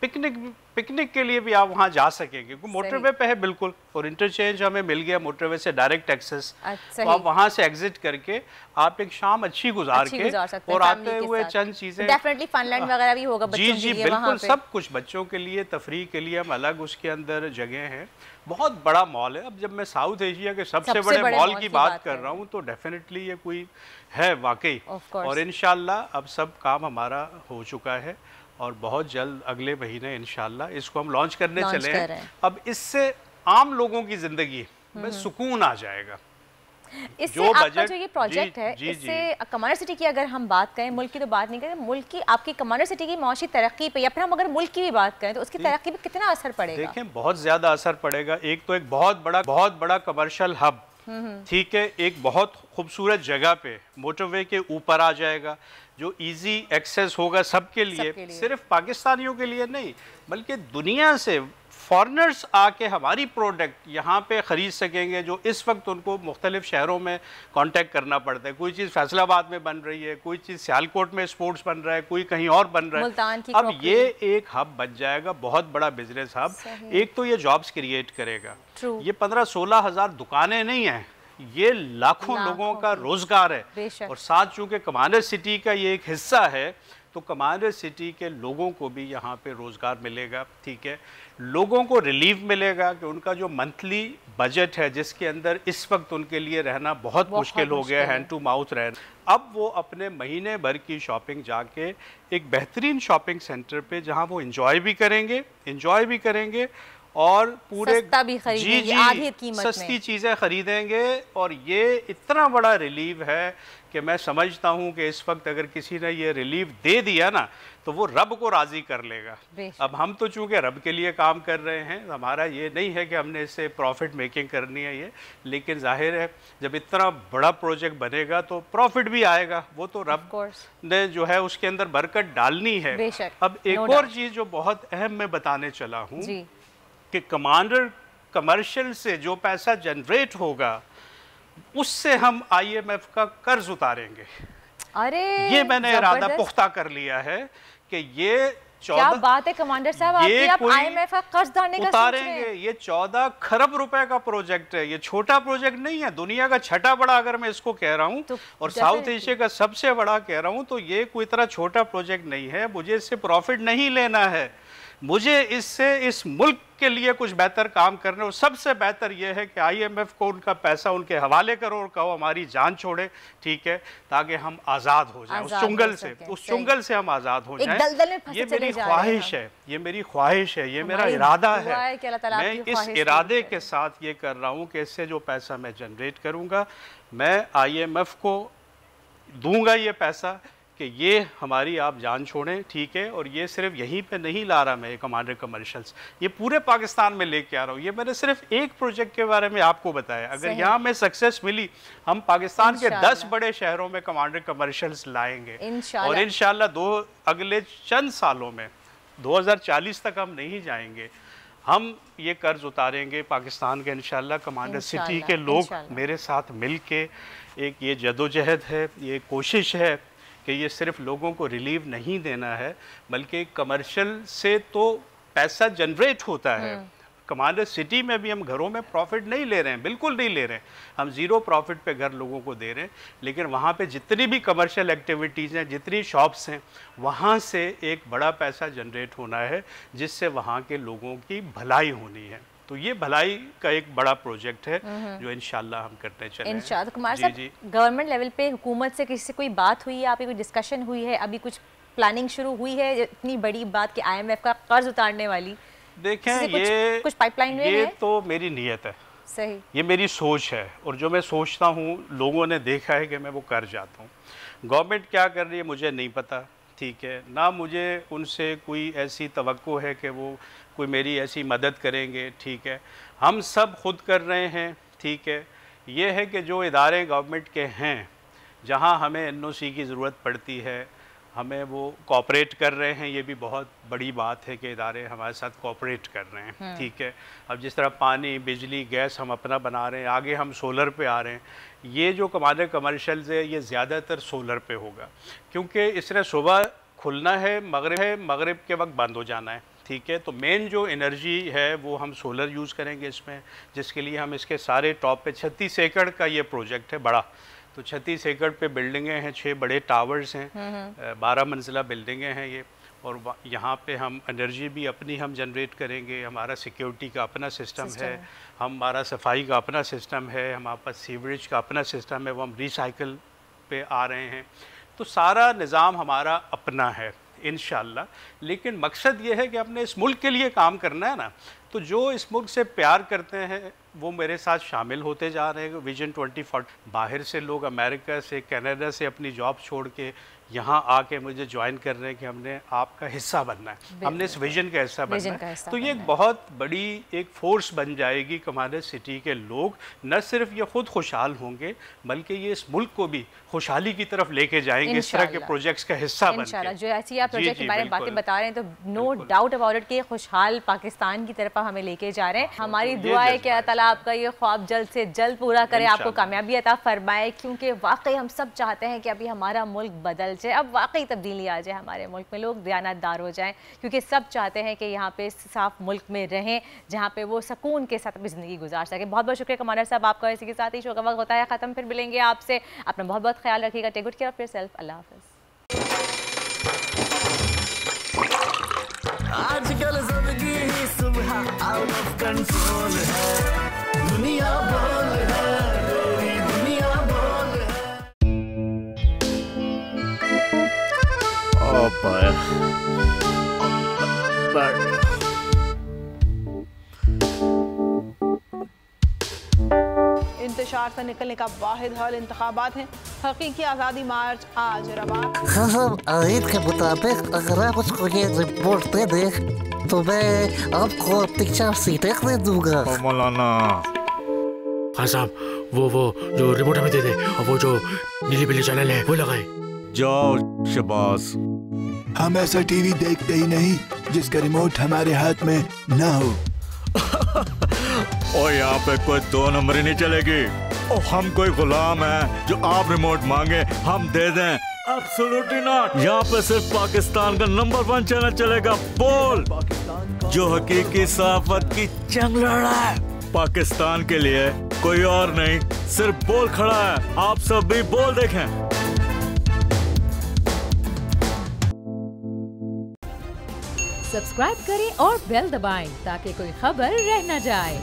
Speaker 14: पिकनिक के लिए भी आप वहाँ जा सकेंगे, क्योंकि मोटरवे पे है बिल्कुल, और इंटरचेंज हमें मिल गया मोटरवे से डायरेक्ट एक्सेस, तो आप वहाँ से एग्जिट करके आप एक शाम अच्छी गुजार के और आते हुए चंद चीजें,
Speaker 2: डेफिनेटली फनलैंड वगैरह भी होगा बच्चों
Speaker 14: जी बिल्कुल, सब कुछ बच्चों के लिए, तफरीह के लिए हम अलग उसके अंदर जगह हैं। बहुत बड़ा मॉल है। अब जब मैं साउथ एशिया के सबसे बड़े मॉल की बात कर रहा हूँ तो डेफिनेटली ये कोई है वाकई, और इंशाल्लाह अब सब काम हमारा हो चुका है और बहुत जल्द अगले महीने इंशाल्लाह इसको हम लॉन्च करने चले हैं। अब इससे आम लोगों की जिंदगी में सुकून आ जाएगा।
Speaker 2: इससे आपका जो ये प्रोजेक्ट है, इससे कमांडर सिटी की अगर हम बात करें, मुल्क की तो बात नहीं करें, मुल्क की आपकी कमांडर सिटी की माशी तरक्की पे, या फिर हम अगर मुल्क की भी बात करें तो उसकी तरक्की पे कितना असर पड़ेगा?
Speaker 14: देखें, बहुत ज्यादा असर पड़ेगा। एक तो एक बहुत बड़ा कमर्शियल हब, ठीक है, एक बहुत खूबसूरत जगह पे मोटरवे के ऊपर आ जाएगा, जो इजी एक्सेस होगा सबके लिए, सिर्फ पाकिस्तानियों के लिए नहीं बल्कि दुनिया से फॉरेनर्स आके हमारी प्रोडक्ट यहाँ पे ख़रीद सकेंगे, जो इस वक्त उनको मुख्तलिफ शहरों में कांटेक्ट करना पड़ता है। कोई चीज़ फैसलाबाद में बन रही है, कोई चीज़ सियालकोट में स्पोर्ट्स बन रहा है, कोई कहीं और बन रहा है। अब ये एक हब बन जाएगा, बहुत बड़ा बिजनेस हब। एक तो ये जॉब्स क्रिएट करेगा, ये 15-16 हज़ार दुकानें नहीं हैं, ये लाखों लोगों का रोजगार है। और साथ चूँकि कमांडर सिटी का ये एक हिस्सा है तो कमांडर सिटी के लोगों को भी यहाँ पे रोज़गार मिलेगा, ठीक है। लोगों को रिलीफ मिलेगा कि उनका जो मंथली बजट है, जिसके अंदर इस वक्त उनके लिए रहना बहुत मुश्किल हो गया, हैंड टू माउथ रहना, अब वो अपने महीने भर की शॉपिंग जाके एक बेहतरीन शॉपिंग सेंटर पे, जहाँ वो इंजॉय भी करेंगे और पूरे
Speaker 2: सस्ता भी खरीदेंगे, आधी कीमत में
Speaker 14: सस्ती चीज़ें खरीदेंगे। और ये इतना बड़ा रिलीफ है कि मैं समझता हूँ कि इस वक्त अगर किसी ने ये रिलीफ दे दिया ना तो वो रब को राज़ी कर लेगा। अब हम तो चूँकि रब के लिए काम कर रहे हैं, हमारा ये नहीं है कि हमने इससे प्रॉफिट मेकिंग करनी है ये, लेकिन जाहिर है जब इतना बड़ा प्रोजेक्ट बनेगा तो प्रॉफिट भी आएगा, वो तो रब ने जो है उसके अंदर बरकत डालनी है। अब एक और चीज़ जो बहुत अहम मैं बताने चला हूँ कि कमांडर कमर्शियल से जो पैसा जनरेट होगा उससे हम IMF का कर्ज उतारेंगे।
Speaker 2: अरे
Speaker 14: ये मैंने इरादा पुख्ता कर लिया है कि ये 14,
Speaker 2: क्या बात है कमांडर साहब, आप IMF का कर्ज उतारने का सोच रहे हैं?
Speaker 14: ये 14 खरब रुपए का प्रोजेक्ट है, ये छोटा प्रोजेक्ट नहीं है, दुनिया का छठा बड़ा अगर मैं इसको कह रहा हूँ और साउथ एशिया का सबसे बड़ा कह रहा हूँ, तो ये कोई इतना छोटा प्रोजेक्ट नहीं है। मुझे इससे प्रॉफिट नहीं लेना है, मुझे इससे इस मुल्क के लिए कुछ बेहतर काम करने, और सबसे बेहतर यह है कि IMF को उनका पैसा उनके हवाले करो और कहो हमारी जान छोड़े, ठीक है, ताकि हम आज़ाद हो जाएं उस चुंगल से हम आज़ाद हो जाएं। ये मेरी ख्वाहिश है, ये मेरी ख्वाहिश है, ये मेरा इरादा है। मैं इस इरादे के साथ ये कर रहा हूँ कि इससे जो पैसा मैं जनरेट करूँगा मैं IMF को दूंगा ये पैसा कि ये हमारी आप जान छोड़ें, ठीक है। और ये सिर्फ यहीं पे नहीं ला रहा मैं, कमांडर कमर्शियल्स, ये पूरे पाकिस्तान में लेके आ रहा हूँ। ये मैंने सिर्फ एक प्रोजेक्ट के बारे में आपको बताया, अगर यहाँ में सक्सेस मिली हम पाकिस्तान के 10 बड़े शहरों में कमांडर कमर्शियल्स लाएंगे और इंशाल्लाह अगले चंद सालों में 2040 तक हम नहीं जाएंगे, हम ये कर्ज उतारेंगे पाकिस्तान के इंशाल्लाह। कमांडर सिटी के लोग मेरे साथ मिल के एक ये जदोजहद है, ये कोशिश है कि ये सिर्फ लोगों को रिलीफ नहीं देना है बल्कि कमर्शियल से तो पैसा जनरेट होता है। कमांडर सिटी में भी हम घरों में प्रॉफिट नहीं ले रहे हैं, बिल्कुल नहीं ले रहे हैं, हम ज़ीरो प्रॉफिट पे घर लोगों को दे रहे हैं, लेकिन वहाँ पे जितनी भी कमर्शियल एक्टिविटीज़ हैं, जितनी शॉप्स हैं, वहाँ से एक बड़ा पैसा जनरेट होना है जिससे वहाँ के लोगों की भलाई होनी है। तो ये भलाई का एक बड़ा प्रोजेक्ट है जो इंशाल्लाह हम करते चले।
Speaker 2: इंशाल्लाह। कुमार साहब, गवर्नमेंट लेवल पे हुकूमत से किसी से कोई बात हुई है, आपकी कोई डिस्कशन हुई है, अभी कुछ प्लानिंग शुरू हुई है इतनी बड़ी बात कि IMF का कर्ज उतारने वाली?
Speaker 14: देखें, ये
Speaker 2: कुछ पाइपलाइन में
Speaker 14: ये
Speaker 2: है?
Speaker 14: तो मेरी नीयत है,
Speaker 2: सही, ये
Speaker 14: मेरी सोच है, और जो मैं सोचता हूँ लोगों ने देखा है कि मैं वो कर जाता हूँ। गवर्नमेंट क्या कर रही है मुझे नहीं पता, ठीक है, ना मुझे उनसे कोई ऐसी तवक्को है कि वो कोई मेरी ऐसी मदद करेंगे, ठीक है। हम सब खुद कर रहे हैं, ठीक है। ये है कि जो इदारे गवर्नमेंट के हैं जहाँ हमें NOC की ज़रूरत पड़ती है हमें वो कोऑपरेट कर रहे हैं, ये भी बहुत बड़ी बात है कि इदारे हमारे साथ कोऑपरेट कर रहे हैं, ठीक है। अब जिस तरह पानी, बिजली, गैस हम अपना बना रहे हैं, आगे हम सोलर पे आ रहे हैं, ये जो कमांडर कमर्शियल्स है ये ज़्यादातर सोलर पे होगा, क्योंकि इसने सुबह खुलना है, मगरिब के वक्त बंद हो जाना है, ठीक है। तो मेन जो एनर्जी है वो हम सोलर यूज़ करेंगे इसमें, जिसके लिए हम इसके सारे टॉप पे 36 एकड़ का ये प्रोजेक्ट है बड़ा। तो 36 एकड़ पे बिल्डिंगें हैं, 6 बड़े टावर्स हैं, 12 मंजिला बिल्डिंगें हैं ये, और यहाँ पे हम एनर्जी भी अपनी हम जनरेट करेंगे। हमारा सिक्योरिटी का अपना सिस्टम है, हमारा सफाई का अपना सिस्टम है, हमारे पास सीवरेज का अपना सिस्टम है, वो हम रिसाइकल पे आ रहे हैं। तो सारा निज़ाम हमारा अपना है इंशाअल्लाह। लेकिन मकसद ये है कि अपने इस मुल्क के लिए काम करना है ना, तो जो इस मुल्क से प्यार करते हैं वो मेरे साथ शामिल होते जा रहे हैं। विजन 2040 बाहर से लोग अमेरिका से, कनाडा से अपनी जॉब छोड़ के यहाँ आके मुझे ज्वाइन कर रहे हैं कि हमने आपका हिस्सा बनना है, हमने इस विजन का हिस्सा बनना है। तो ये एक बहुत बड़ी एक फोर्स बन जाएगी कि हमारे सिटी के लोग न सिर्फ ये खुद खुशहाल होंगे बल्कि ये इस मुल्क को भी खुशहाली की तरफ लेके जाएंगे इस तरह के प्रोजेक्ट्स का हिस्सा बनके।
Speaker 2: जो ऐसी आप प्रोजेक्ट के बारे में बातें बता रहे हैं तो नो डाउट अबाउट इट कि खुशहाल पाकिस्तान की तरफ हमें लेके जा रहे हैं। हमारी दुआ है कि अल्लाह ताला आपका ये ख्वाब जल्द से जल्द पूरा करे, आपको कामयाबी अता फरमाए, क्योंकि वाकई हम सब चाहते हैं कि अभी हमारा मुल्क बदल जाए, अब वाकई तब्दीली आ जाए हमारे मुल्क में, लोग दयानतदार हो जाएं, क्योंकि सब चाहते हैं कि यहाँ पे साफ मुल्क में रहें जहाँ पे वो सुकून के साथ अपनी ज़िंदगी गुजार सके। बहुत बहुत शुक्रिया कमांडर साहब आपका। इसी के साथ ही शो का वक्त होता है ख़त्म, फिर मिलेंगे आपसे, अपना बहुत बहुत ख्याल रखिएगा, take good care of yourself, Allah हाफ़िज़।
Speaker 7: आजकल ज़िंदगी ही सुबह आउट ऑफ कंट्रोल है, दुनिया बोल है, पूरी दुनिया बोल है।
Speaker 9: ओ पाया
Speaker 15: इंतशार से निकलने का वाहिद हल इंतखाबात हैं। हकीकी आज़ादी मार्च आज रवान।
Speaker 16: खबर आयत के मुताबिक अगर आप उसको ये रिपोर्ट दे दे तो मैं आपको 50 सीटें दे दूंगा।
Speaker 9: मौलाना
Speaker 17: हाँ साहब, वो जो रिपोर्ट हमें दे दे और वो जो नीली पीली चैनल है वो लगाए।
Speaker 9: जाओ शबाज।
Speaker 18: हम ऐसा टीवी देखते ही नहीं जिसका रिमोट हमारे हाथ में ना हो।
Speaker 9: और यहाँ पे कोई 2 नंबरी नहीं चलेगी। और हम कोई गुलाम है जो आप रिमोट मांगे हम दे दें? Absolutely not. यहाँ पे सिर्फ पाकिस्तान का नंबर 1 चैनल चलेगा, बोल, जो हकीकी सहाफत की जंग लड़ रहा है। पाकिस्तान के लिए कोई और नहीं, सिर्फ बोल खड़ा है। आप सब भी बोल देखें।
Speaker 19: सब्सक्राइब करें और बेल दबाएं ताकि कोई खबर रह न जाए।